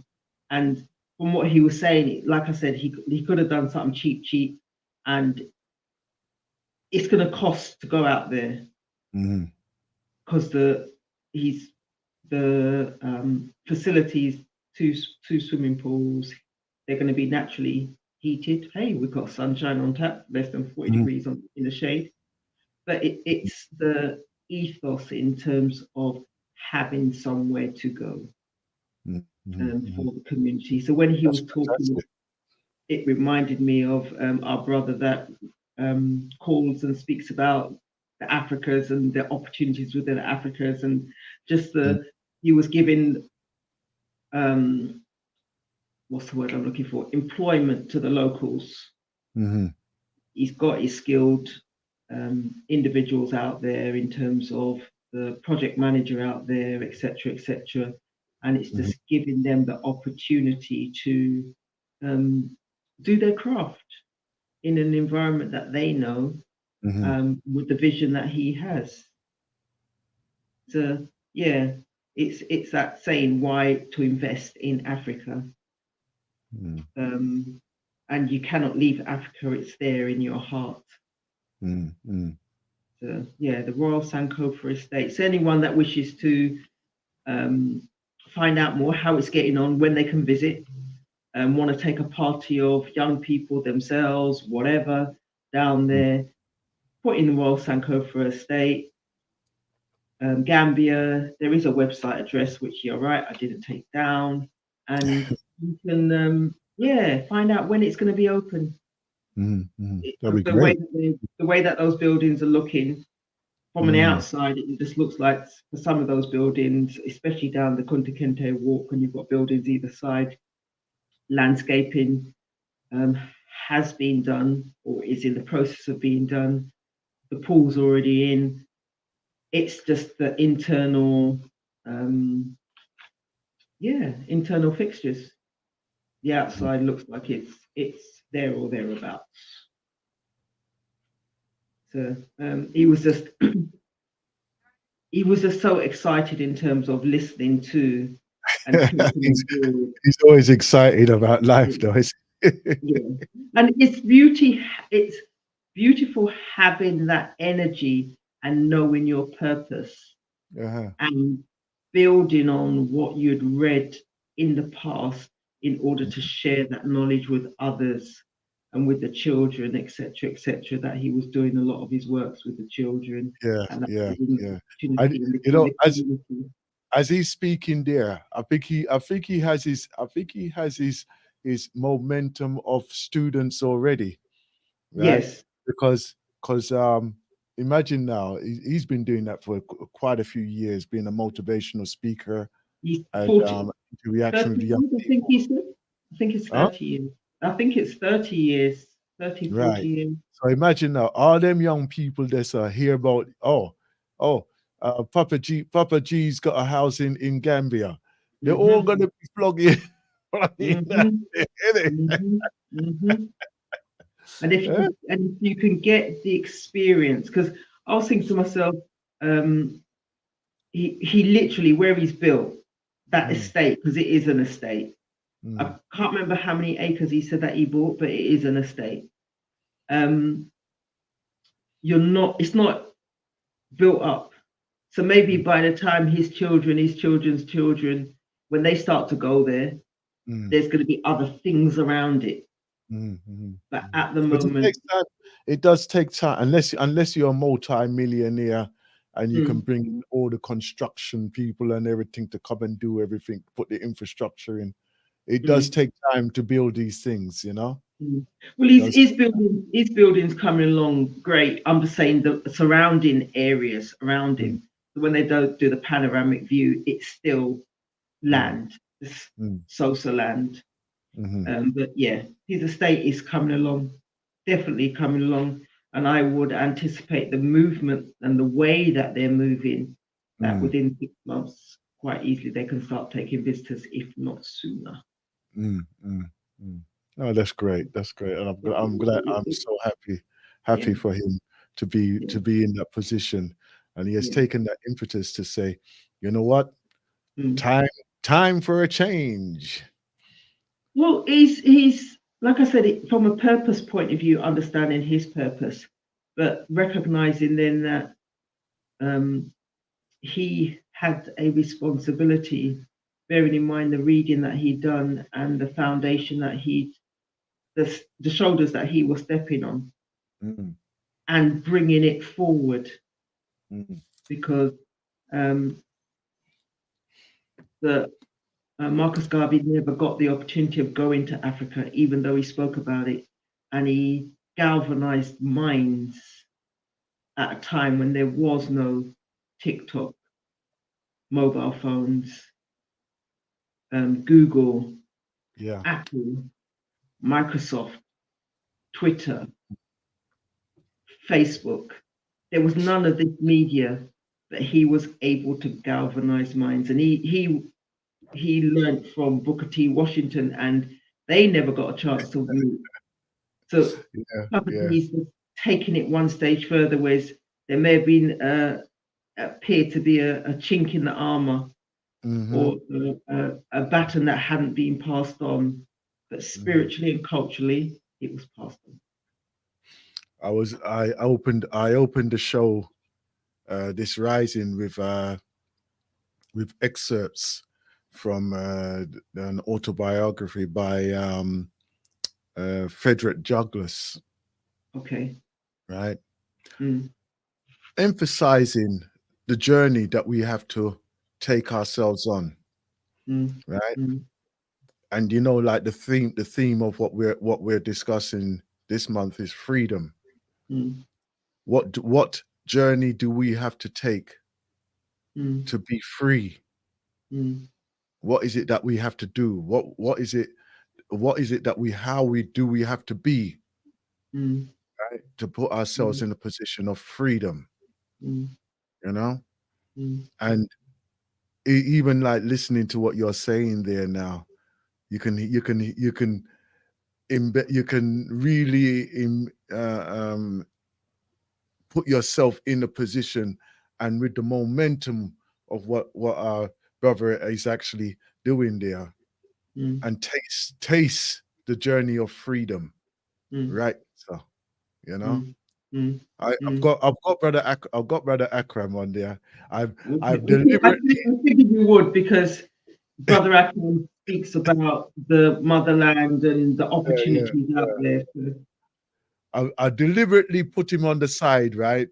Speaker 6: And from what he was saying, like I said, he could have done something cheap, and it's going to cost to go out there, because the facilities, two swimming pools, they're going to be naturally heated. Hey, we've got sunshine on tap, less than 40 degrees in the shade. But it's the ethos in terms of having somewhere to go for the community. So when he was talking, it reminded me of our brother that calls and speaks about the Africas and the opportunities within the Africas, and just he was giving what's the word I'm looking for? Employment to the locals. He's got his skilled individuals out there in terms of the project manager out there, etc., etc. And it's just giving them the opportunity to do their craft in an environment that they know, with the vision that he has. So yeah, it's that saying, why to invest in Africa? And you cannot leave Africa, it's there in your heart. So yeah, the Royal Sankofa Estate. So anyone that wishes to find out more how it's getting on, when they can visit, want to take a party of young people themselves, whatever, down there, put in the Royal Sankofa Estate, Gambia. There is a website address, which you're right, I didn't take down, and you can find out when it's going to be open.
Speaker 1: That'd be great.
Speaker 6: The way that those buildings are looking from the outside, it just looks like, for some of those buildings, especially down the Kunta Kinte walk, and you've got buildings either side, landscaping has been done or is in the process of being done. The pool's already in. It's just the internal internal fixtures. The outside looks like it's there or thereabouts. So he was just so excited in terms of listening to and
Speaker 1: he's always excited about life, though.
Speaker 6: And it's beautiful having that energy and knowing your purpose, and building on what you'd read in the past in order to share that knowledge with others, and with the children, etc., etc., that he was doing a lot of his works with the children.
Speaker 1: Yeah,
Speaker 6: And that
Speaker 1: yeah,
Speaker 6: in
Speaker 1: yeah.
Speaker 6: opportunity in the,
Speaker 1: You know,
Speaker 6: community.
Speaker 1: as he's speaking there, I think he has his momentum of students already, right?
Speaker 6: Yes.
Speaker 1: Because imagine now he's been doing that for quite a few years, being a motivational speaker
Speaker 6: He's
Speaker 1: and
Speaker 6: 40,
Speaker 1: reaction with
Speaker 6: 30
Speaker 1: the young
Speaker 6: years, I think
Speaker 1: people.
Speaker 6: he said. I think it's 30
Speaker 1: Huh?
Speaker 6: years. I think it's 30 years, 30, 40
Speaker 1: Right.
Speaker 6: years.
Speaker 1: So imagine now all them young people that hear about Papa G's got a house in Gambia. They're all gonna be plugging.
Speaker 6: And if you can get the experience, because I was thinking to myself, he literally, where he's built that estate, because it is an estate. I can't remember how many acres he said that he bought, but it is an estate. It's not built up. So maybe by the time his children's children, when they start to go there, there's going to be other things around it. But at the moment,
Speaker 1: it does take time, unless you're a multi-millionaire and you can bring in all the construction people and everything to come and do everything, put the infrastructure in. It does take time to build these things, you know.
Speaker 6: Well, his buildings coming along great. I'm just saying the surrounding areas around him. When they do the panoramic view, it's still land, it's Sosa land. But yeah, his estate is coming along, definitely coming along. And I would anticipate the movement and the way that they're moving, that within 6 months, quite easily, they can start taking visitors, if not sooner.
Speaker 1: No, that's great. That's great. And I'm glad. I'm so happy for him to be in that position. And he has taken that impetus to say, you know what? Time for a change.
Speaker 6: Well, he's like I said, from a purpose point of view, understanding his purpose, but recognizing then that he had a responsibility, bearing in mind the reading that he'd done and the foundation that the shoulders that he was stepping on, and bringing it forward, because Marcus Garvey never got the opportunity of going to Africa, even though he spoke about it, and he galvanized minds at a time when there was no TikTok, mobile phones, Google, Apple, Microsoft, Twitter, Facebook. There was none of this media that he was able to galvanize minds, and he learned from Booker T. Washington, and they never got a chance to meet. So he's taking it one stage further, whereas there may have been appeared to be a chink in the armor, or a baton that hadn't been passed on, but spiritually and culturally, it was passed on.
Speaker 1: I opened the show this rising with excerpts from an autobiography by Frederick Douglass.
Speaker 6: Okay.
Speaker 1: Right. Emphasizing the journey that we have to take ourselves on. Right. And you know, like the theme of what we're discussing this month is freedom. What journey do we have to take to be free? What is it that we have to do? What is it that we have to be, right, to put ourselves in a position of freedom? You know, and even like listening to what you're saying there now, you can really put yourself in a position, and with the momentum of what our brother is actually doing there, and taste the journey of freedom, right? So, you know, I've got brother Akram on there. I've deliberately.
Speaker 6: I figured you would, because Brother Akram speaks about the motherland and the opportunities out there.
Speaker 1: I deliberately put him on the side, right?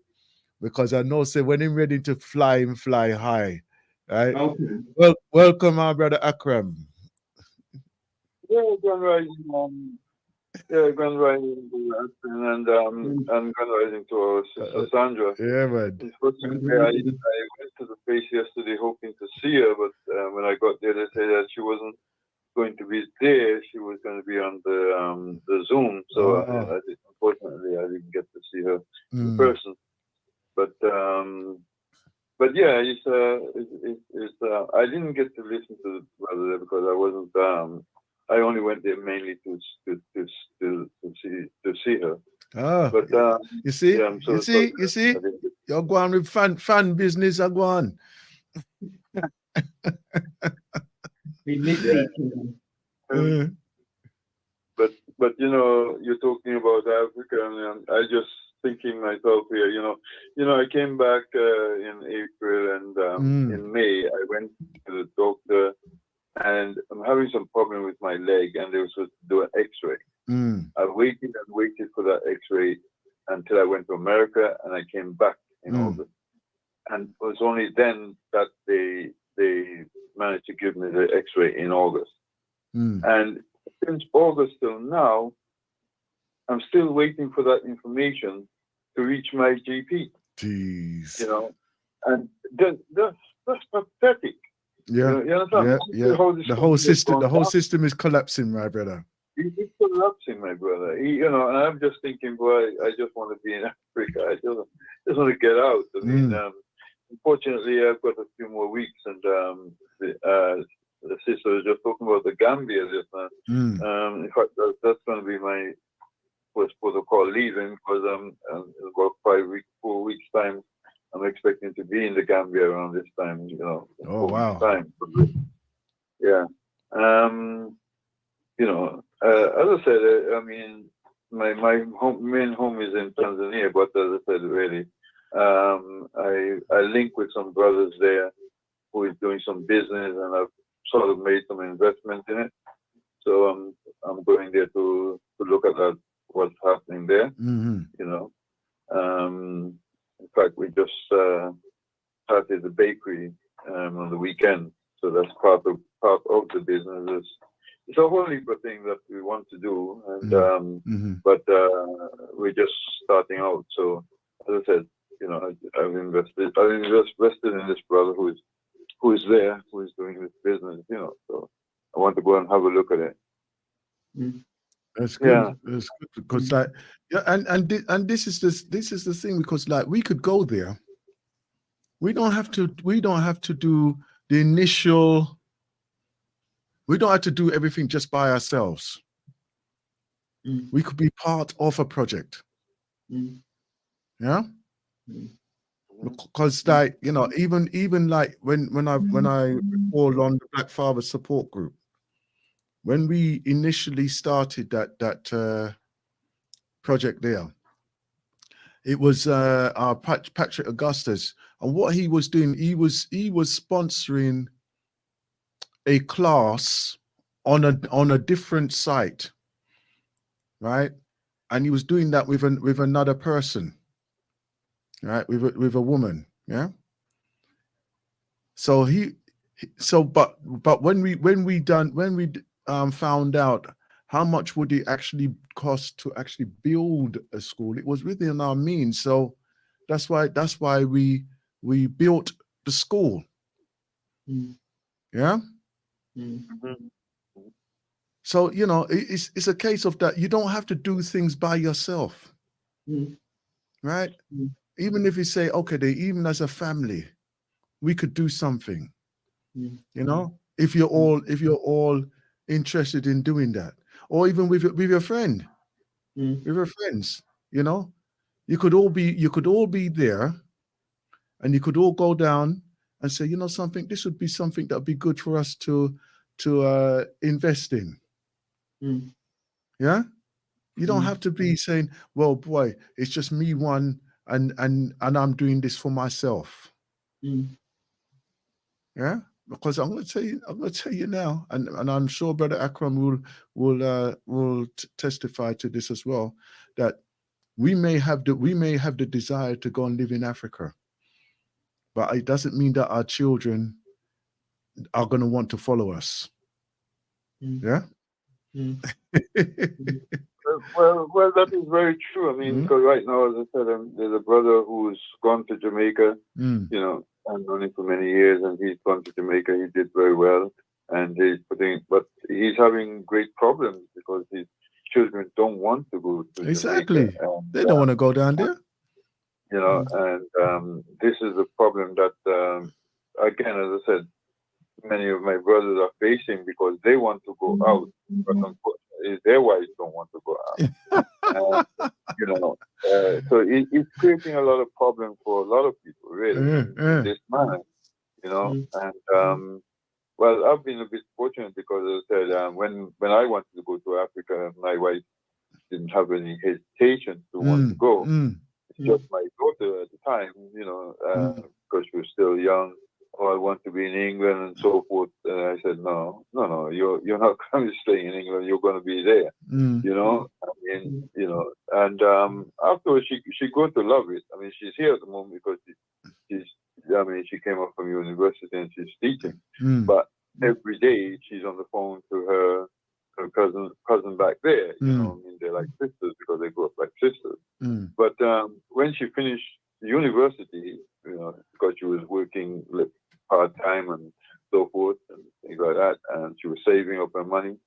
Speaker 1: Because I know, say, when he's ready to fly, him fly high, right?
Speaker 6: Okay.
Speaker 1: Well, welcome, our brother Akram.
Speaker 7: Yeah, Grand Rising, Grand Rising and Grand Rising to Sandra.
Speaker 1: Yeah, man.
Speaker 7: I went to the place yesterday hoping to see her, but when I got there, they said that she wasn't going to be there. She was going to be on the Zoom. So unfortunately, I didn't get to see her in person. But yeah, it's I didn't get to listen to the brother there because I wasn't. I only went there mainly to see her. But
Speaker 1: you see, you see, you're going with fan business. I go on.
Speaker 6: We miss it.
Speaker 7: But you know, you're talking about Africa, and I just thinking myself here. You know, I came back in April, and in May I went to the doctor. And I'm having some problem with my leg, and they were supposed to do an X-ray. I waited and waited for that X-ray until I went to America, and I came back in August. And it was only then that they managed to give me the X-ray in August. And since August till now, I'm still waiting for that information to reach my GP.
Speaker 1: Jeez.
Speaker 7: You know, and that's pathetic.
Speaker 1: Yeah,
Speaker 7: you understand?
Speaker 1: The whole system is collapsing, my brother.
Speaker 7: It's collapsing, my brother. You know, and I'm just thinking, boy, I just want to be in Africa. I just want to get out. I mean, unfortunately, I've got a few more weeks, and the sister was just talking about the Gambia just now. In fact, that's going to be my first protocol leaving, because in about 4 weeks time. I'm expecting to be in the Gambia around this time, you know.
Speaker 1: Oh, wow.
Speaker 7: Time. Yeah. You know, as I said, I mean, my main home is in Tanzania, but as I said, really, I link with some brothers there who is doing some business, and I've sort of made some investment in it. So I'm going there to look at that, what's happening there, you know. In fact, we just started the bakery on the weekend, so that's part of the business. It's a whole heap of things that we want to do, and but we're just starting out. So, as I said, you know, I've invested in this brother who is there, who is doing this business. You know, so I want to go and have a look at it.
Speaker 1: That's good. Yeah. That's good, because like, yeah, and this is the thing, because like we could go there. We don't have to do the initial. We don't have to do everything just by ourselves. We could be part of a project. Yeah. Because like, you know, even like when I recall on the Black Father support group, when we initially started that project there, it was our Patrick Augustus, and what he was doing, he was sponsoring a class on a different site, right? And he was doing that with another person, right? With a woman, yeah. So but when we found out how much would it actually cost to actually build a school, it was within our means. So that's why we built the school. Yeah. So, you know, it's a case of that you don't have to do things by yourself, right? Even if you say, okay, even as a family, we could do something, you know, if you're all interested in doing that, or even with your friend, with your friends, you know, you could all be there, and you could all go down and say, you know, something, this would be something that'd be good for us to invest in. Yeah, you don't have to be saying, well, boy, it's just me one, and I'm doing this for myself. Yeah, because I'm going to tell you now, and I'm sure Brother Akram will testify to this as well, that we may have the desire to go and live in Africa, but it doesn't mean that our children are going to want to follow us. Yeah.
Speaker 7: Well, that is very true. I mean, because right now, as I said, there's a brother who's gone to Jamaica. You know, I've known him for many years, and he's gone to Jamaica. He did very well, and but he's having great problems because his children don't want to go to
Speaker 1: exactly.
Speaker 7: Jamaica. And,
Speaker 1: they don't want to go down there.
Speaker 7: You know, and this is a problem that, again, as I said, many of my brothers are facing because they want to go out, but unfortunately, their wives don't want to go out. You know, so it's creating a lot of problems for a lot of people, really, in this manner. You know, and well, I've been a bit fortunate because, as I said, when I wanted to go to Africa, my wife didn't have any hesitation to want to go. It's just my daughter at the time, you know, because she was still young. Oh, I want to be in England and so forth. And I said, no, you're not going to stay in England. You're going to be there. You know, I mean, you know, and afterwards she going to love it. I mean, she's here at the moment because she came up from university and she's teaching. But every day she's on the phone to her cousin back there. You know, I mean, they're like sisters because they grew up like sisters. But when she finished university, you know, because she was working part-time and so forth and things like that, and she was saving up her money.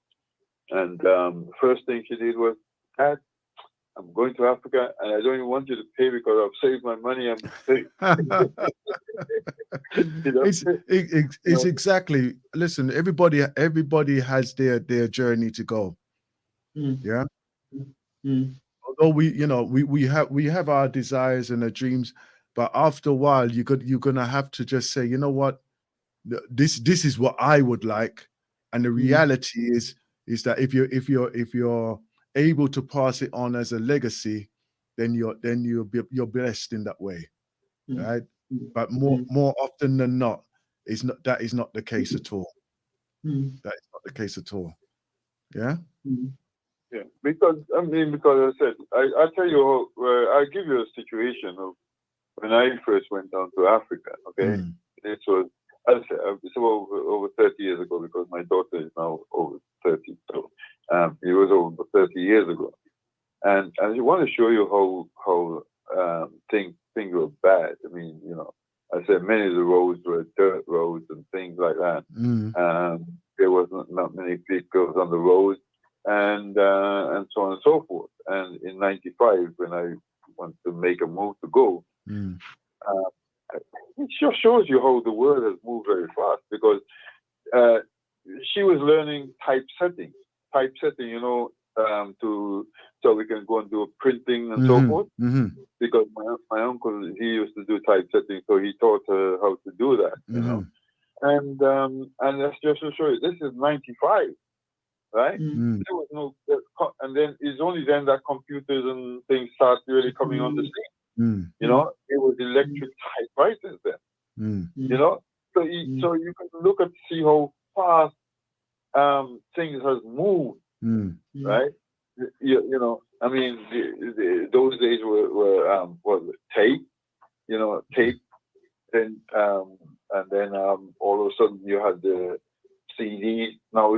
Speaker 7: And the first thing she did was, Dad, I'm going to Africa and I don't even want you to pay because I've saved my money. I'm paying. You know?
Speaker 1: It's exactly, listen, everybody has their journey to go. Yeah. Although we have our desires and our dreams, but after a while you're gonna have to just say, you know what, this is what I would like, and the reality is that if you're able to pass it on as a legacy, then you're blessed in that way, right? But more often than not, that is not the case at all. That is not the case at all. Yeah.
Speaker 7: Yeah, because I said, I tell you, I'll give you a situation of when I first went down to Africa. Okay, this was, as I said, it's over 30 years ago because my daughter is now over 30. So it was over 30 years ago, and I want to show you how things were bad. I mean, you know, I said many of the roads were dirt roads and things like that. There was not many vehicles on the roads. And so on and so forth. And in '95, when I wanted to make a move to go, it just shows you how the world has moved very fast because she was learning typesetting, you know, so we can go and do printing and so forth. Because my uncle, he used to do typesetting, so he taught her how to do that, you know. And that's just to show you, this is '95. Right? There was no, and then it's only then that computers and things start really coming on the scene. You know, it was electric typewriters then. You know, so you can look at see how fast things has moved, right? You know, I mean, those days were tape, you know, tape, then and then all of a sudden you had the CD. Now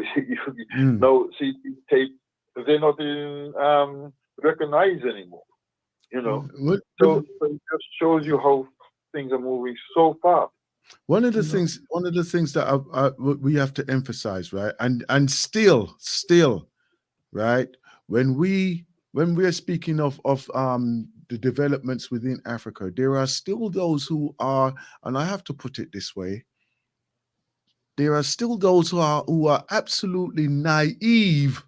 Speaker 7: no CD tape, they're not even recognized anymore. You know, so it just shows you how things are moving so fast.
Speaker 1: One of the things that we have to emphasize, right, and still, right, when we are speaking of the developments within Africa, there are still those who are, and I have to put it this way, there are still those who are absolutely naive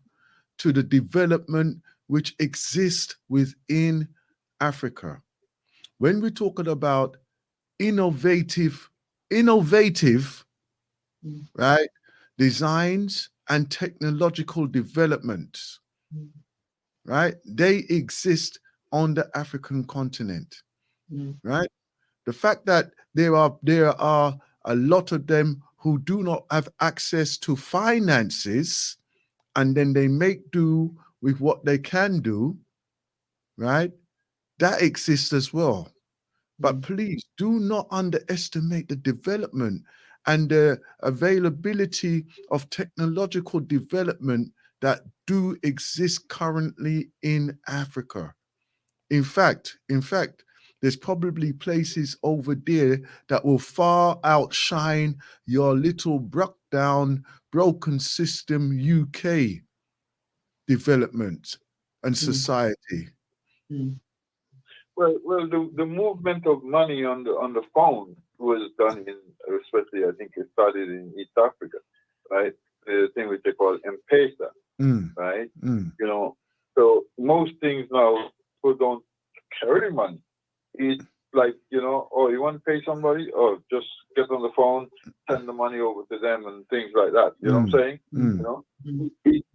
Speaker 1: to the development which exists within Africa. When we're talking about innovative, right, designs and technological developments, right, they exist on the African continent, right? The fact that there are a lot of them who do not have access to finances, and then they make do with what they can do, right? That exists as well. But please do not underestimate the development and the availability of technological development that do exist currently in Africa. In fact, there's probably places over there that will far outshine your little broke down, broken system UK development and society.
Speaker 7: Well, the movement of money on the phone was done in, especially I think it started in East Africa, right? The thing which they call M-Pesa, right? You know, so most things now people don't carry money. It's like, you know, oh, you want to pay somebody? Oh, just get on the phone, send the money over to them and things like that. You know what I'm saying? You know, it's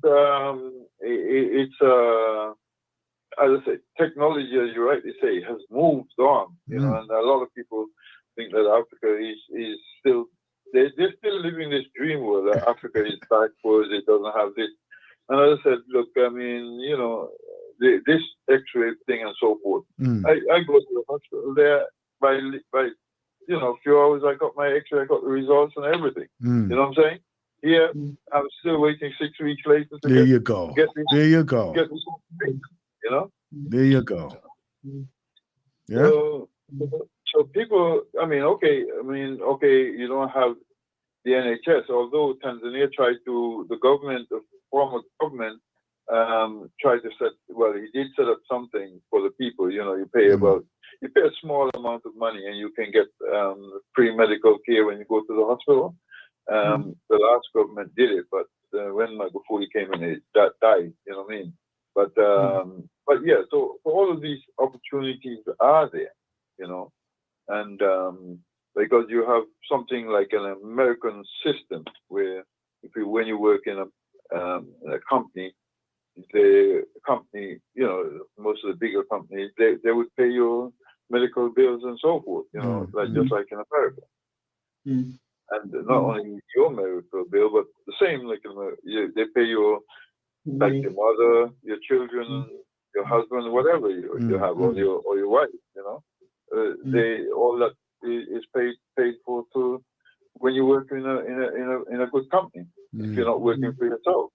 Speaker 7: as I say, technology, as you rightly say, has moved on. You know, and a lot of people think that Africa is still they're still living this dream world that Africa is backwards, it doesn't have this. And as I said, look, I mean, you know, this X-ray thing and so forth. I go to the hospital there by you know, a few hours. I got my X-ray, I got the results and everything. You know what I'm saying? Here, I'm still waiting 6 weeks later to
Speaker 1: there you go. There you go.
Speaker 7: Get this, you know?
Speaker 1: There you go. Yeah.
Speaker 7: So people, I mean, okay, you don't have the NHS, although Tanzania tried to, the government, the former government, tried to set, well, he did set up something for the people. You know, you pay a small amount of money and you can get free medical care when you go to the hospital. The last government did it, but when Magufuli came in, that died. You know what I mean? But yeah, so all of these opportunities are there, you know, and because you have something like an American system where when you work in a company, the company, you know, most of the bigger companies, they would pay your medical bills and so forth, you know, like just like in America. And not only your medical bill, but the same, like they pay your, like your mother, your children, your husband, whatever you have, or your wife, you know, they all that is paid for to when you work in a good company. If you're not working for yourself.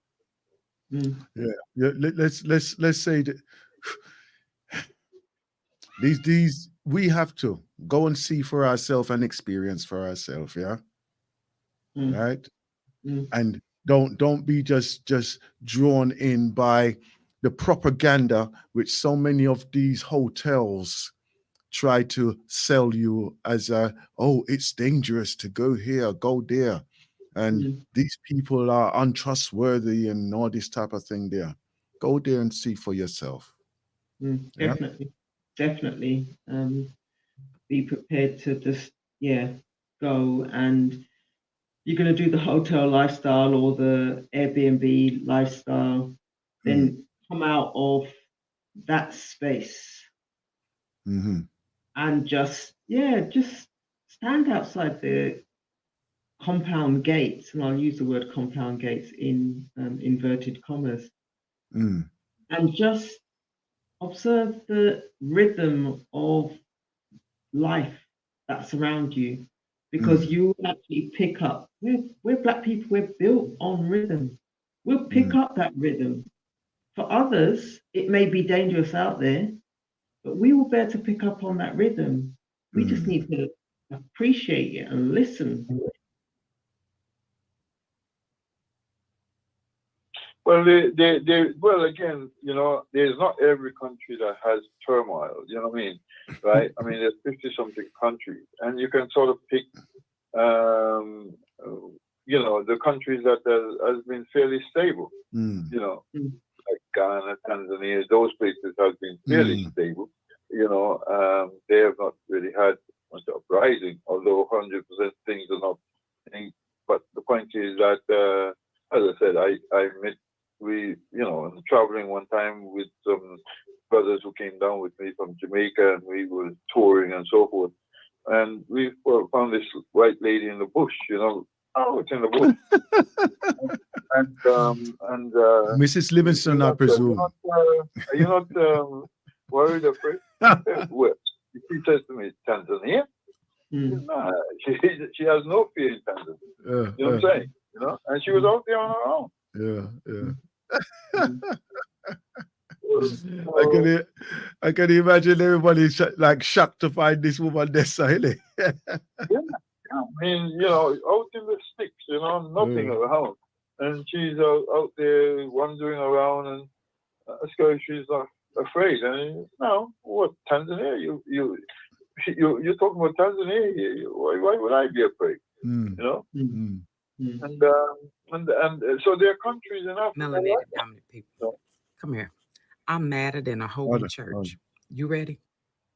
Speaker 1: Yeah. Let's say that these we have to go and see for ourselves and experience for ourselves. Yeah. Right. And don't be just drawn in by the propaganda which so many of these hotels try to sell you as it's dangerous to go here, go there, and these people are untrustworthy and all this type of thing there. Go there and see for yourself.
Speaker 6: Definitely be prepared to just go, and you're going to do the hotel lifestyle or the Airbnb lifestyle, then come out of that space and just stand outside the compound gates, and I'll use the word compound gates in inverted commas, and just observe the rhythm of life that's around you, because you will actually pick up, we're Black people, we're built on rhythm. We'll pick up that rhythm. For others, it may be dangerous out there, but we will bear to pick up on that rhythm. We just need to appreciate it and listen.
Speaker 7: Well, well, again, you know, there's not every country that has turmoil. You know what I mean, right? I mean, there's 50-something countries, and you can sort of pick, you know, the countries that has been fairly stable. You know, like Ghana, Tanzania, those places have been fairly stable. You know, they have not really had much uprising, although 100% things are not. But the point is that, as I said, I met. We, you know, traveling one time with some brothers who came down with me from Jamaica, and we were touring and so forth. And we found this white lady in the bush, you know, Oh, it's in the book. and
Speaker 1: Mrs. Livingston, I presume.
Speaker 7: Are you not worried, afraid? Well, she says to me, Tanzania? Nah, she has no fear in Tanzania. You know what I'm saying? You know, and she was out there on her own.
Speaker 1: I can imagine everybody like shocked to find this woman there, silent.
Speaker 7: Yeah, I mean, you know, out in the sticks, you know, nothing around, and she's out there wandering around, and she's not afraid. And no, what Tanzania? You're talking about Tanzania? Why would I be afraid? You know. And so there are countries in Africa.
Speaker 8: Melanated dominant people. Come here. I'm madder than a holy church. You ready?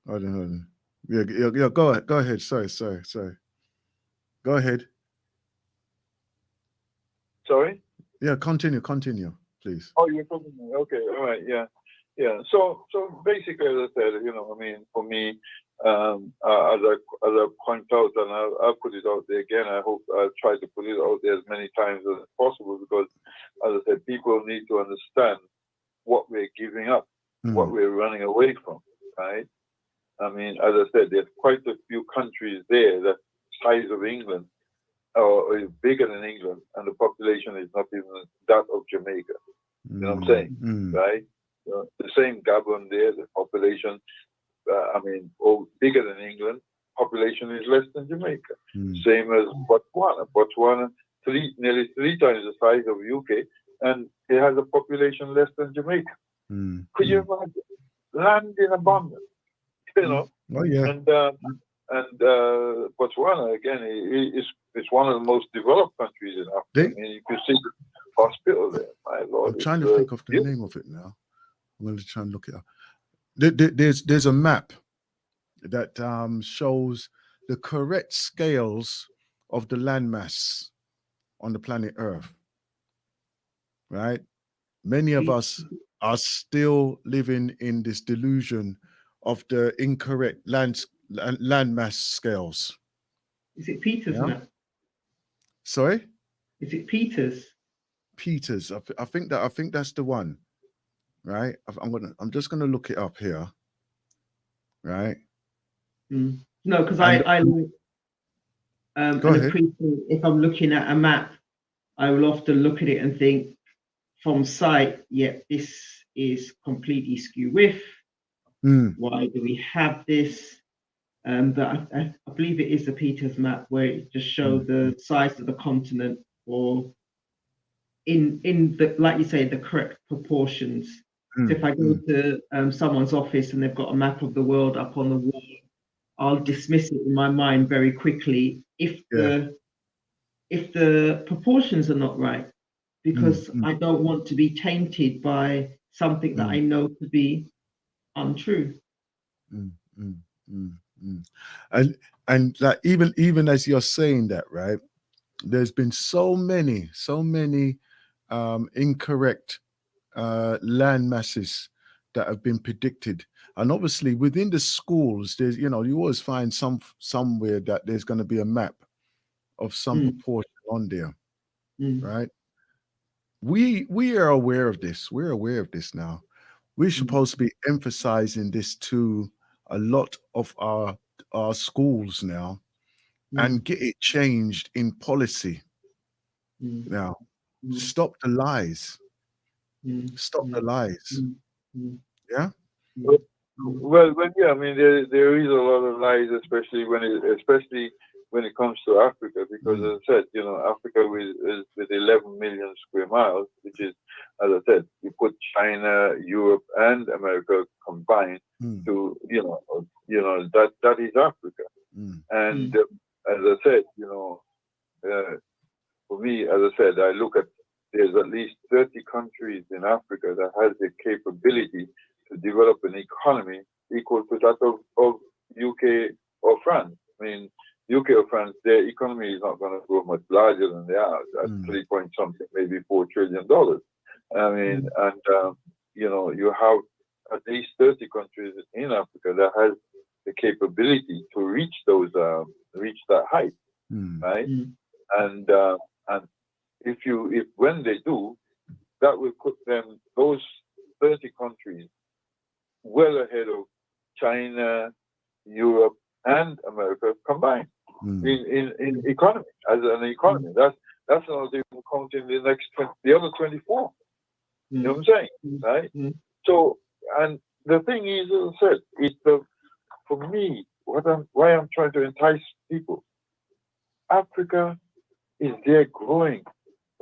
Speaker 1: Hold on. Yeah. Go ahead. Sorry. Go ahead.
Speaker 7: Sorry?
Speaker 1: Yeah, continue, please.
Speaker 7: Oh, you're talking to me. Okay, all right, yeah. So basically, as I said, you know, I mean, for me, as I point out, and I'll put it out there again. I hope I'll try to put it out there as many times as possible, because, as I said, people need to understand what we're giving up, what we're running away from, right? I mean, as I said, there's quite a few countries there that size of England, or is bigger than England, and the population is not even that of Jamaica. You know what I'm saying, right? The same Gabon there, the population, bigger than England, population is less than Jamaica. Same as Botswana. Botswana, nearly three times the size of UK, and it has a population less than Jamaica. Could you imagine? Land in abundance, you know?
Speaker 1: Oh, yeah.
Speaker 7: And Botswana, again, it's one of the most developed countries in Africa. I mean, you can see the hospital there. My Lord,
Speaker 1: I'm trying to think of the name of it now. I'm going to try and look it up. There's a map that shows the correct scales of the landmass on the planet Earth. Right? Many of us are still living in this delusion of the incorrect landmass scales.
Speaker 6: Is it Peters map?
Speaker 1: Sorry?
Speaker 6: Is it Peters?
Speaker 1: Peters. I think that's the one. Right? I'm just gonna look it up here. Right?
Speaker 6: No, because if I'm looking at a map, I will often look at it and think from sight, this is completely skew with. Why do we have this? But I believe it is the Peters map where it just shows the size of the continent, or in the, like you say, the correct proportions. So if I go to someone's office and they've got a map of the world up on the wall, I'll dismiss it in my mind very quickly if the proportions are not right, because I don't want to be tainted by something that I know to be untrue.
Speaker 1: And like even as you're saying that, right, there's been so many incorrect land masses that have been predicted, and obviously within the schools, there's, you know, you always find somewhere that there's going to be a map of some proportion on there, right? We are aware of this. We're aware of this now. We're supposed to be emphasizing this to a lot of our schools now, and get it changed in policy now. Stop the lies. Stop the lies. Yeah.
Speaker 7: Well, yeah. I mean, there is a lot of lies, especially when it comes to Africa, because as I said, you know, Africa with 11 million square miles, which is, as I said, you put China, Europe, and America combined to, you know that is Africa. And as I said, you know, for me, as I said, I look at, there's at least 30 countries in Africa that has the capability to develop an economy equal to that of UK or France. I mean, UK or France, their economy is not going to grow much larger than they are at 3 point something, maybe $4 trillion. I mean, and you know, you have at least 30 countries in Africa that has the capability to reach that height, right? and if when they do, that will put them, those 30 countries, well ahead of China, Europe, and America combined in economy, as an economy. That's not even counting the next 20, the other 24. You know what I'm saying, right? So, and the thing is, as I said, it's for me, why I'm trying to entice people. Africa is there growing,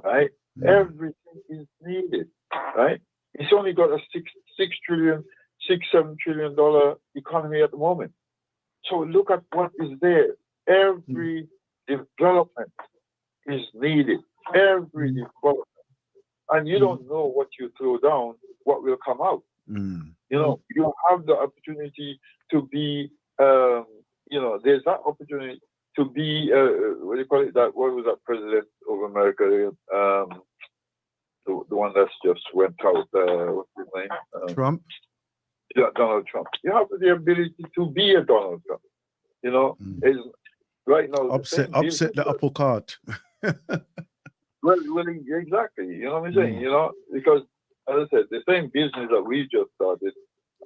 Speaker 7: right? Everything is needed, right? It's only got a $7 trillion economy at the moment. So look at what is there. Every development is needed. Every development. And you don't know what you throw down, what will come out. You know, you have the opportunity to be, you know, there's that opportunity to be, what do you call it? What was that president of America? The one that's just went out. What's his name?
Speaker 1: Trump.
Speaker 7: Yeah, Donald Trump. You have the ability to be a Donald Trump. You know, is right now
Speaker 1: upset the apple cart.
Speaker 7: well, exactly. You know what I'm saying? You know, because as I said, the same business that we just started.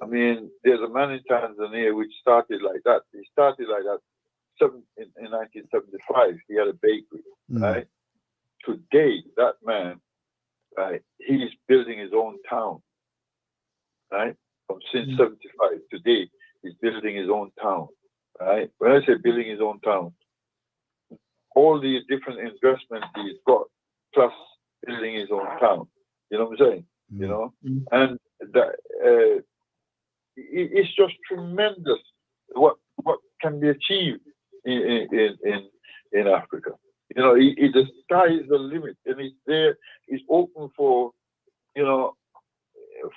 Speaker 7: I mean, there's a man in Tanzania which started like that. He started like that in 1975. He had a bakery, right? Today, that man, right, he's building his own town, right? From since 75, today, he's building his own town, right? When I say building his own town, all the different investments he's got, plus building his own town. You know what I'm saying? You know, and that it's just tremendous what can be achieved in Africa. You know, the sky is the limit, and it's there. It's open for, you know,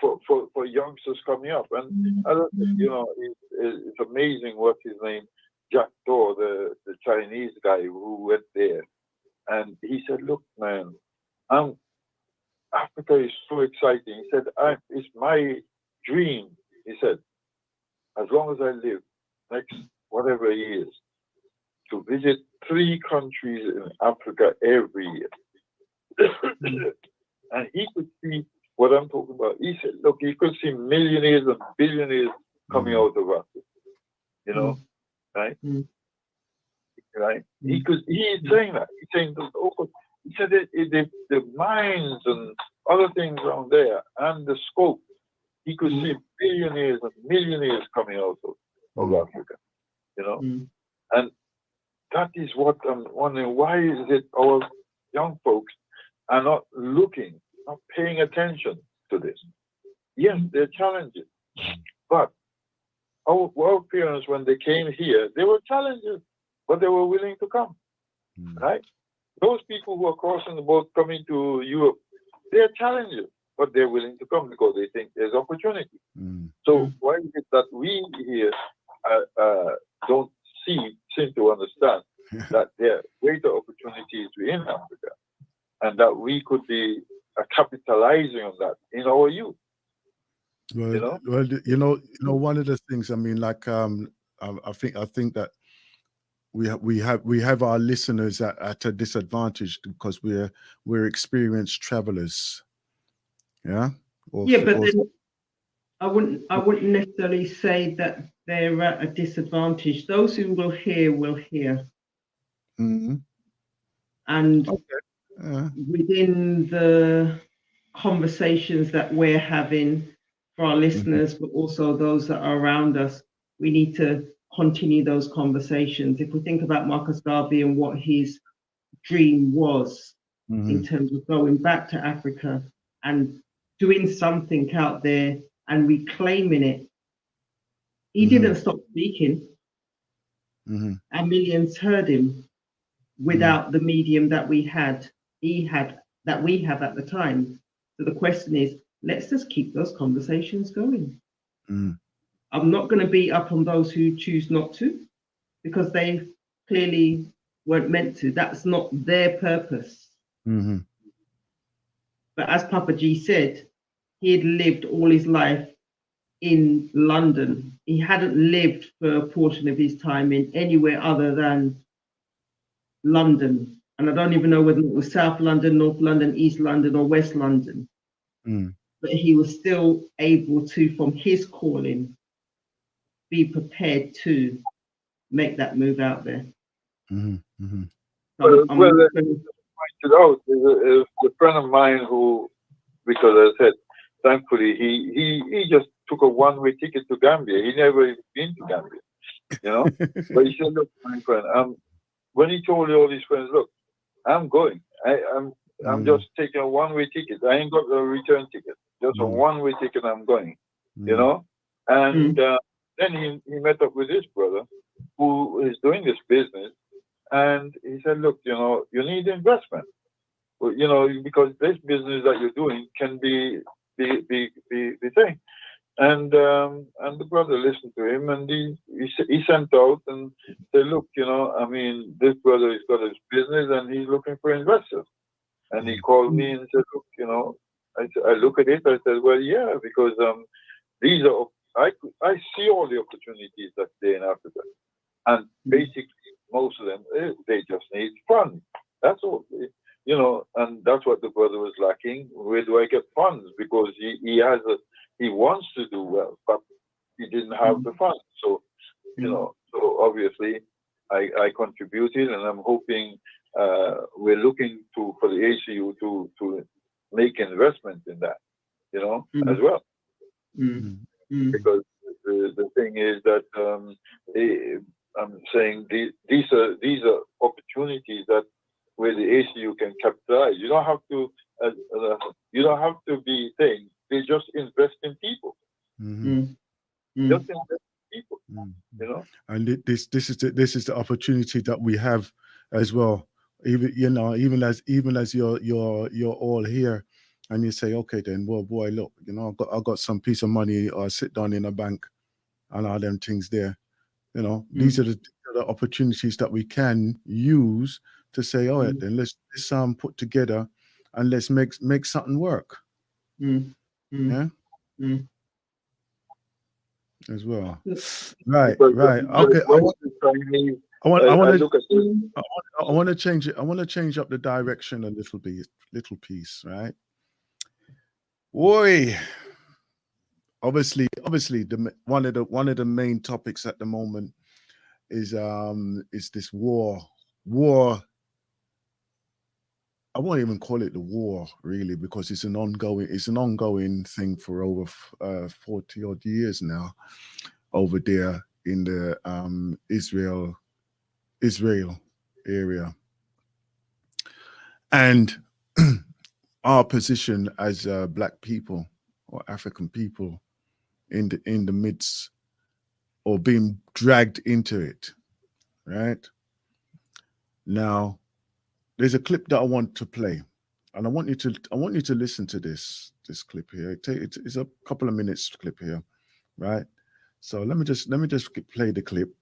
Speaker 7: for youngsters coming up. And as I said, you know, it's amazing what his name, Jack Doe, the Chinese guy who went there, and he said, "Look, man, Africa is so exciting." He said, "It's my dream." He said, "As long as I live, next whatever years, to visit 3 countries in Africa every year." And he could see what I'm talking about. He said, "Look, he could see millionaires and billionaires coming out of Africa." You know, right? Right? He's saying that. He's saying that. He said the mines and other things around there and the scope, he could see billionaires and millionaires coming out of Africa, you know. And that is what I'm wondering, why is it our young folks are not looking, not paying attention to this? Yes, there are challenges, but our parents, when they came here, there were challenges, but they were willing to come, right? Those people who are crossing the boat coming to Europe, there are challenges, but they're willing to come because they think there's opportunity. So why is it that we here don't seem to understand that there are greater opportunities within Africa, and that we could be capitalizing on that in our youth?
Speaker 1: Well, you know, one of the things, I mean, like, I think that we have our listeners at a disadvantage because we're experienced travelers. Yeah. But
Speaker 6: then I wouldn't necessarily say that they're at a disadvantage. Those who will hear will hear. And within the conversations that we're having for our listeners, but also those that are around us, we need to continue those conversations. If we think about Marcus Garvey and what his dream was in terms of going back to Africa and doing something out there and reclaiming it, he didn't stop speaking. And millions heard him without the medium that we have at the time. So the question is, let's just keep those conversations going. I'm not going to beat up on those who choose not to, because they clearly weren't meant to. That's not their purpose. But as Papa G said, he had lived all his life in London. He hadn't lived for a portion of his time in anywhere other than London. and I don't even know whether it was South London, North London, East London, or West London. But he was still able to, from his calling, be prepared to make that move out there.
Speaker 7: Well, pointed out is a friend of mine who, because I said, thankfully he just took a one-way ticket to Gambia. He never even been to Gambia, you know. But he said, "Look, my friend, when he told all his friends, look, I'm going. I'm just taking a one-way ticket. I ain't got a return ticket. Just a one-way ticket. I'm going, you know." And then he met up with his brother, who is doing this business, and he said, "Look, you know, you need investment, you know, because this business that you're doing can be the thing." And the brother listened to him, and he sent out and said, "Look, you know, I mean, this brother has got his business and he's looking for investors." And he called me and said, "Look, you know," I look at it. I said, "Well, yeah, because these are I see all the opportunities that's there in Africa, and basically most of them they just need funds. That's all, you know." And that's what the brother was lacking. Where do I get funds? Because he wants to do well, but he didn't have the funds. So, you know, so obviously I contributed, and I'm hoping we're looking for the ACU to make investment in that, you know, as well. Because the thing is that I'm saying these are opportunities that where the ACU can capitalize. You don't have to be saying they just invest in people. Just invest in people, you know.
Speaker 1: And this is the opportunity that we have as well. Even as you're all here, and you say, okay, then, well, boy, look, you know, I got some piece of money, or sit down in a bank, and all them things there. You know, these are the opportunities that we can use to say, all right, then let's put together, and let's make something work. Yeah. As well. Right. Okay. I want to change it. I want to change up the direction a little piece, right? Boy, obviously, one of the main topics at the moment is this war. I won't even call it the war, really, because it's an ongoing thing for over 40 odd years now over there in the Israel area. And our position as Black people or African people in the midst, or being dragged into it, right? Now, there's a clip that I want to play, and I want you to listen to this clip here. It's a couple of minutes clip here, right? So let me just play the clip,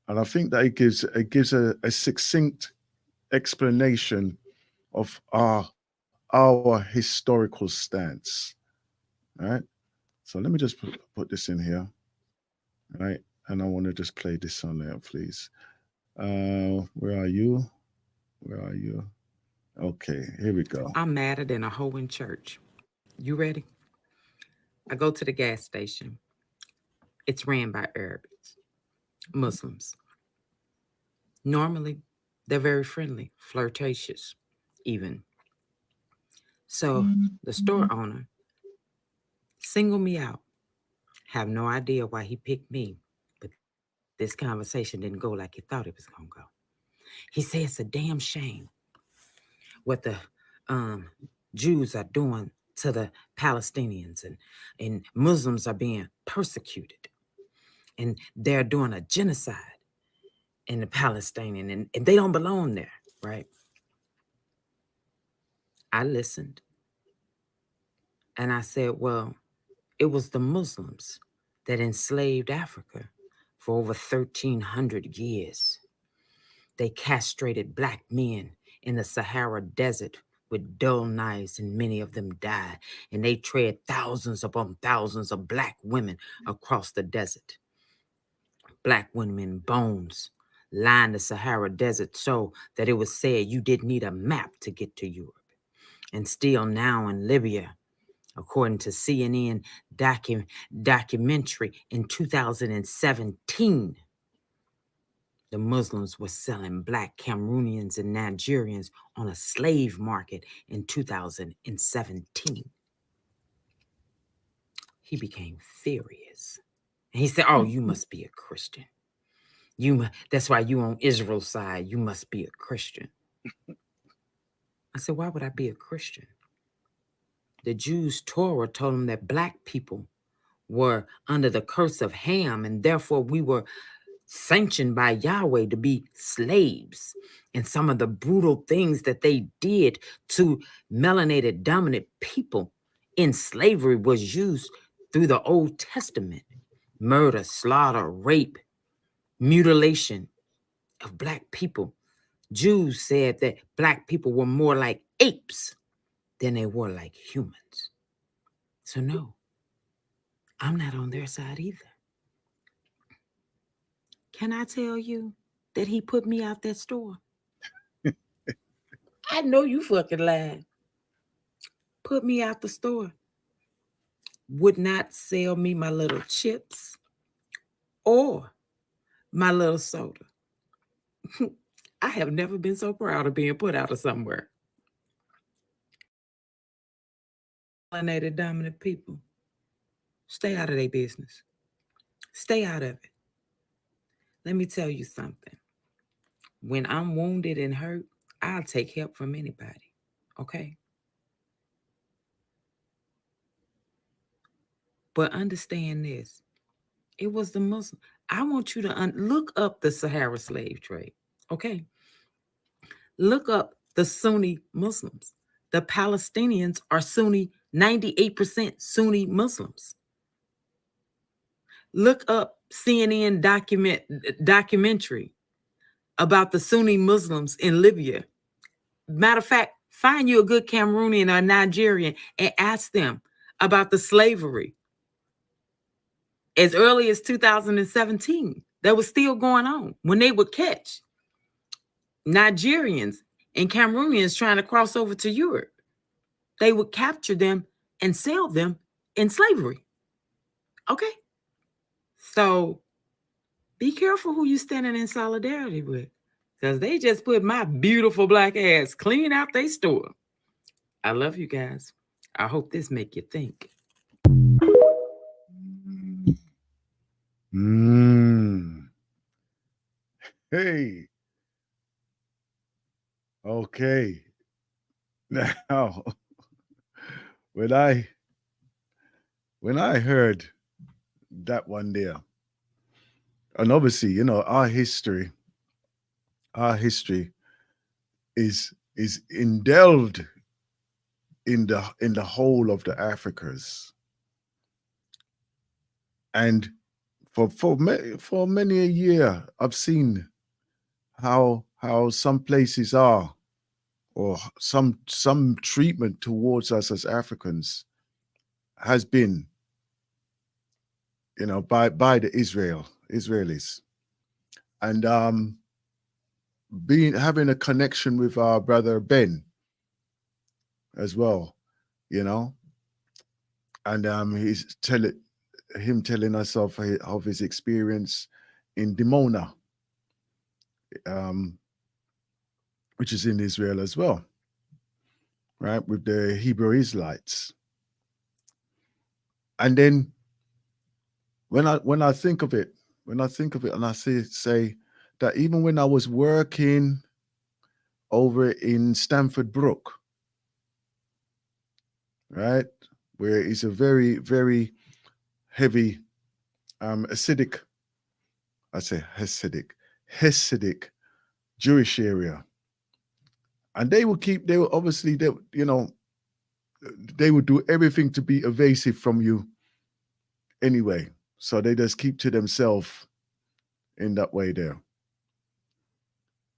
Speaker 1: and I think that it gives a succinct explanation of our historical stance, right? So let me just put this in here, right? And I want to just play this on there, please. Where are you? Okay, here we go.
Speaker 8: I'm madder than a hoe in church. You ready? I go to the gas station. It's ran by Arabs, Muslims. Normally, they're very friendly, flirtatious, even. So the store owner singled me out. Have no idea why he picked me, but this conversation didn't go like he thought it was going to go. He said it's a damn shame what the Jews are doing to the Palestinians, and Muslims are being persecuted, and they're doing a genocide in the Palestinian, and they don't belong there, right? I listened, and I said, well, it was the Muslims that enslaved Africa for over 1,300 years. They castrated Black men in the Sahara Desert with dull knives, and many of them died. And they tread thousands upon thousands of Black women across the desert. Black women bones lined the Sahara Desert so that it was said you didn't need a map to get to Europe. And still now in Libya, according to CNN documentary in 2017, the Muslims were selling Black Cameroonians and Nigerians on a slave market in 2017. He became furious. And he said, oh, you must be a Christian. That's why you on Israel's side. You must be a Christian. I said, why would I be a Christian? The Jews' Torah told them that Black people were under the curse of Ham, and therefore we were sanctioned by Yahweh to be slaves. And some of the brutal things that they did to melanated dominant people in slavery was used through the Old Testament. Murder, slaughter, rape, mutilation of Black people. Jews said that Black people were more like apes than they were like humans. So no, I'm not on their side either. Can I tell you that he put me out that store? I know you fucking lied. Put me out the store. Would not sell me my little chips or my little soda. I have never been so proud of being put out of somewhere. Melanated dominant people, stay out of their business. Stay out of it. Let me tell you something. When I'm wounded and hurt, I'll take help from anybody. Okay? But understand this. It was the Muslim. I want you to look up the Sahara slave trade. Okay? Look up the Sunni Muslims. The Palestinians are Sunni, 98% Sunni Muslims. Look up CNN documentary about the Sunni Muslims in Libya. Matter of fact, find you a good Cameroonian or Nigerian and ask them about the slavery. As early as 2017, that was still going on when they would catch Nigerians and Cameroonians trying to cross over to Europe. They would capture them and sell them in slavery. Okay? So be careful who you're standing in solidarity with, because they just put my beautiful Black ass clean out their store. I love you guys. I hope this make you think.
Speaker 1: Hey. Okay. Now, when I heard that one there, and obviously, you know, our history is indwelled in the whole of the Africas, and for many a year, I've seen how some places are, or some treatment towards us as Africans has been, you know, by the Israelis, and having a connection with our brother Ben as well, you know, and he's telling us of his experience in Dimona, which is in Israel as well, right, with the Hebrew Israelites. And then when I think of it, and I say that even when I was working over in Stamford Brook, right, where it's a very, very heavy Hasidic Jewish area, and they would do everything to be evasive from you anyway, so they just keep to themselves in that way there.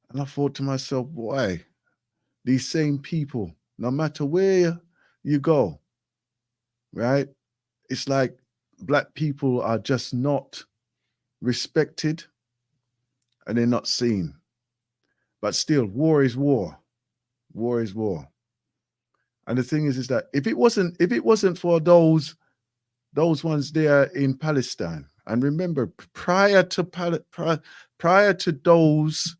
Speaker 1: And I thought to myself, why these same people, no matter where you go, right, it's like Black people are just not respected, and they're not seen. But still, war is war. War is war. And the thing is that if it wasn't for those ones there in Palestine, and remember, prior to those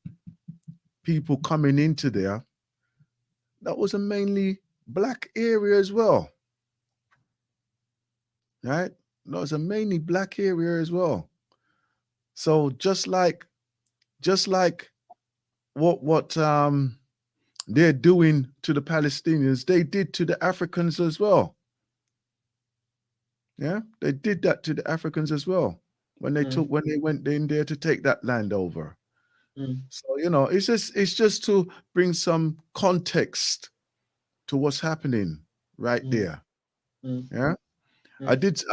Speaker 1: people coming into there, that was a mainly black area as well, right? That was a mainly black area as well. So just like what they're doing to the Palestinians, they did to the Africans as well. Yeah, they did that to the Africans as well when they went in there to take that land over. So it's just to bring some context to what's happening right there. Yeah, I did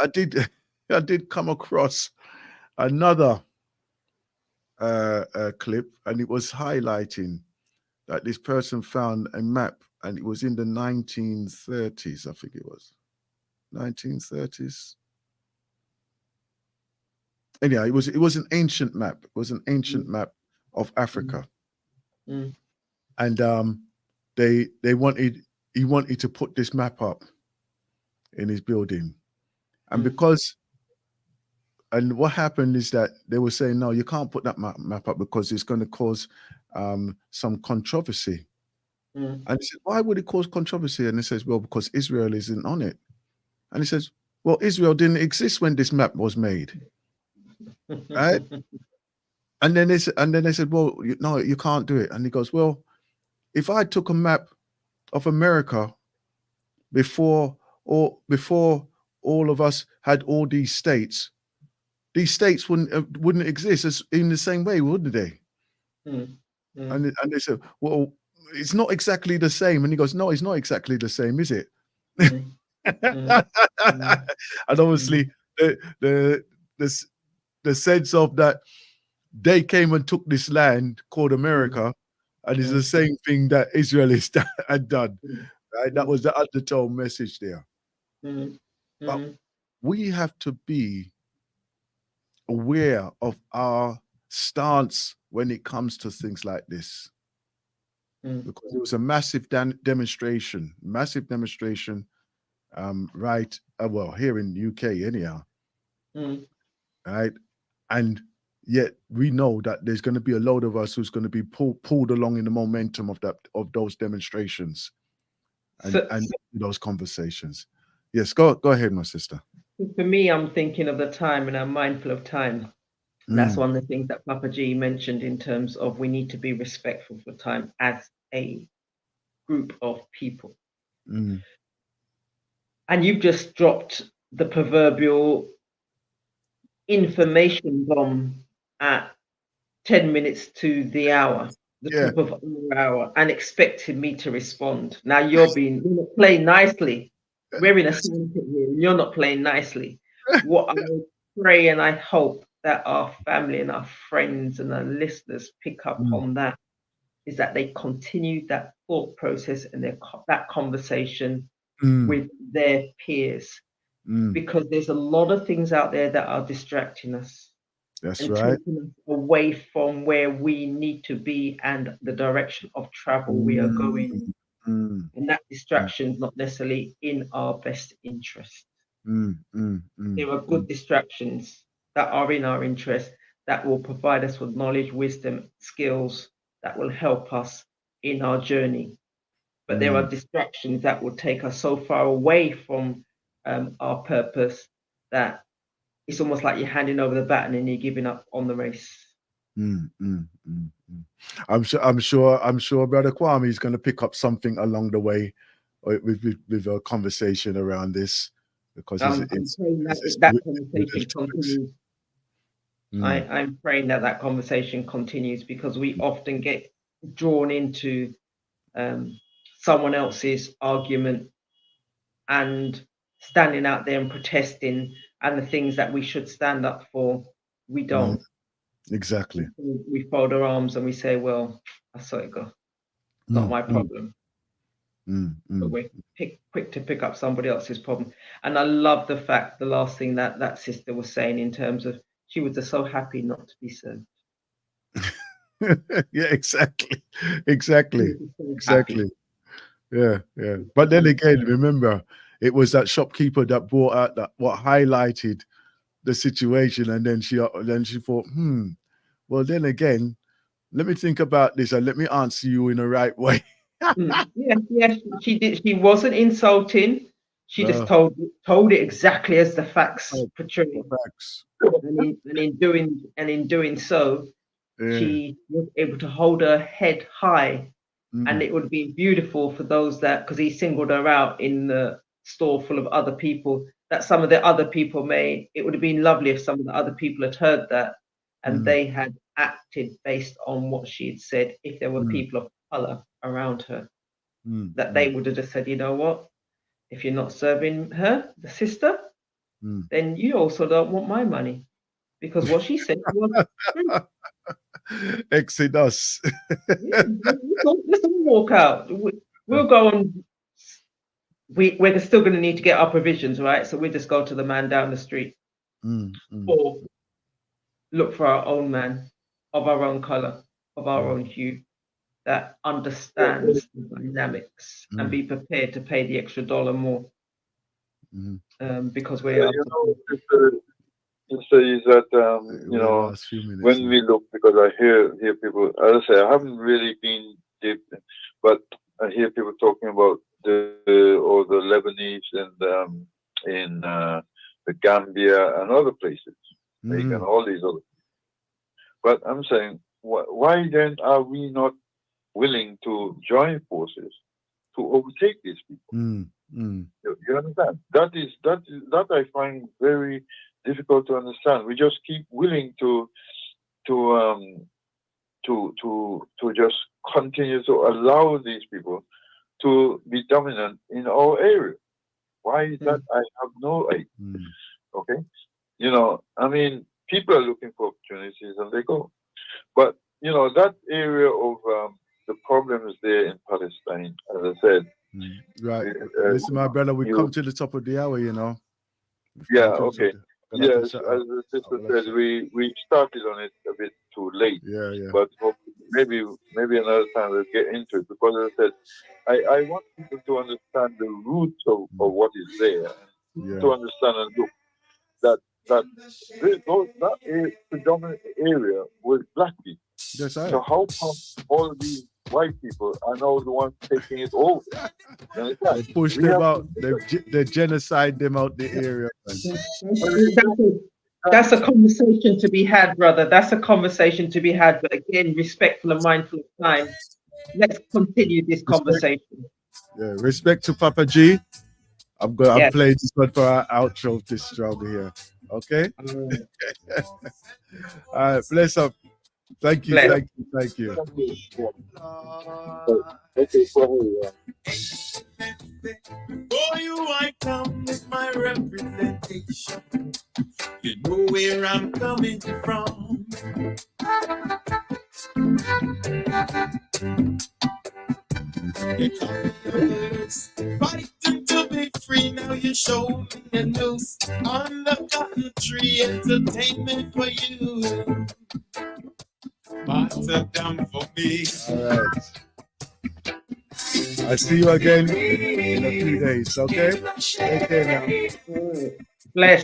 Speaker 1: come across another clip, and it was highlighting that this person found a map, and it was in the 1930s. I think it was 1930s. Anyhow, it was an ancient map. It was an ancient map of Africa, and he wanted to put this map up in his building, and and what happened is that they were saying, no, you can't put that map up because it's going to cause some controversy. And he said, why would it cause controversy? And he says, well, because Israel isn't on it. And he says, well, Israel didn't exist when this map was made, right? And then they said, well, no, you can't do it. And he goes, well, if I took a map of America before all of us had all these states wouldn't exist in the same way, wouldn't they? And they said, well, it's not exactly the same. And he goes, no, it's not exactly the same, is it? And obviously the sense of that they came and took this land called America, and it's the same thing that Israelis had done, right? That was the undertone message there. But we have to be aware of our stance when it comes to things like this, because it was a massive demonstration, right? Well, here in UK anyhow, right? And yet we know that there's going to be a load of us who's going to be pulled along in the momentum of those demonstrations and those conversations. Yes, go ahead, my sister.
Speaker 6: For me, I'm thinking of the time, and I'm mindful of time. That's one of the things that Papa G mentioned in terms of we need to be respectful for time as a group of people. And you've just dropped the proverbial information bomb at 10 minutes to the hour, top of our hour, and expected me to respond. Now you're not playing nicely. We're in a center here, and you're not playing nicely. What I pray and I hope that our family and our friends and our listeners pick up on that is that they continue that thought process and that conversation with their peers, because there's a lot of things out there that are distracting us.
Speaker 1: That's right.
Speaker 6: Taking us away from where we need to be and the direction of travel we are going. And that distraction is not necessarily in our best interest. There are good distractions that are in our interest, that will provide us with knowledge, wisdom, skills that will help us in our journey. But there are distractions that will take us so far away from our purpose that it's almost like you're handing over the baton and you're giving up on the race.
Speaker 1: I'm sure Brother Kwame is going to pick up something along the way with a conversation around this, because I'm praying
Speaker 6: that conversation continues, because we often get drawn into someone else's argument and standing out there and protesting, and the things that we should stand up for, we don't.
Speaker 1: Exactly.
Speaker 6: We fold our arms and we say, well, I saw it go. Not my problem. But we're quick to pick up somebody else's problem. And I love the fact, the last thing that sister was saying, in terms of she was just so happy not to be served.
Speaker 1: Yeah, exactly. Exactly. Yeah. But then again, remember, it was that shopkeeper that brought out that what highlighted the situation, and then she thought, well, then again, let me think about this and let me answer you in the right way.
Speaker 6: Yes, she did. She wasn't insulting. She just told it exactly as the facts portray. And in doing so, she was able to hold her head high, and it would be beautiful for those that, because he singled her out in the store full of other people, that some of the other people it would have been lovely if some of the other people had heard that and they had acted based on what she had said. If there were people of color around her, that they would have just said, you know what, if you're not serving her, the sister, then you also don't want my money, because what she said was
Speaker 1: Exodus.
Speaker 6: Let's all walk out. We'll go on. We're still going to need to get our provisions, right? So we just go to the man down the street, or look for our own man of our own color, of our own hue, that understands the dynamics and be prepared to pay the extra $1 more, because we are.
Speaker 7: Is that when we look, because I hear people, as I say, I haven't really been deep, but I hear people talking about the Lebanese and in the Gambia and other places, and all these other. But I'm saying, why then are we not willing to join forces to overtake these people? You understand? That I find very difficult to understand. We just keep willing to just continue to allow these people to be dominant in our area. Why is that? I have no idea. Okay, I mean, people are looking for opportunities and they go, but that area of the problems there in Palestine, as I said.
Speaker 1: Right. Listen, my brother, we come to the top of the hour,
Speaker 7: Yeah, okay. Yes, as the sister said, we started on it a bit too late.
Speaker 1: Yeah.
Speaker 7: But maybe another time we'll get into it, because as I said, I want people to understand the roots of what is there, to understand and look that predominant area was black people.
Speaker 1: That's right.
Speaker 7: So how come all these white people are now the ones taking it over?
Speaker 1: They push them out. They genocide them out the area.
Speaker 6: That's a conversation to be had, brother. That's a conversation to be had. But again, respectful and mindful of time. Let's continue this conversation.
Speaker 1: Yeah, respect to Papa G. I'm playing this one for our outro of this struggle here. Okay? All right, bless up. Thank you.
Speaker 7: Okay,
Speaker 2: For you, I come with my representation. You know where I'm coming from. Fighting to be free, now you show me a noose on the cotton tree. Entertainment for you. Bottom down for me.
Speaker 1: All right. I see you again in a few days, okay? Take care now.
Speaker 6: Bless.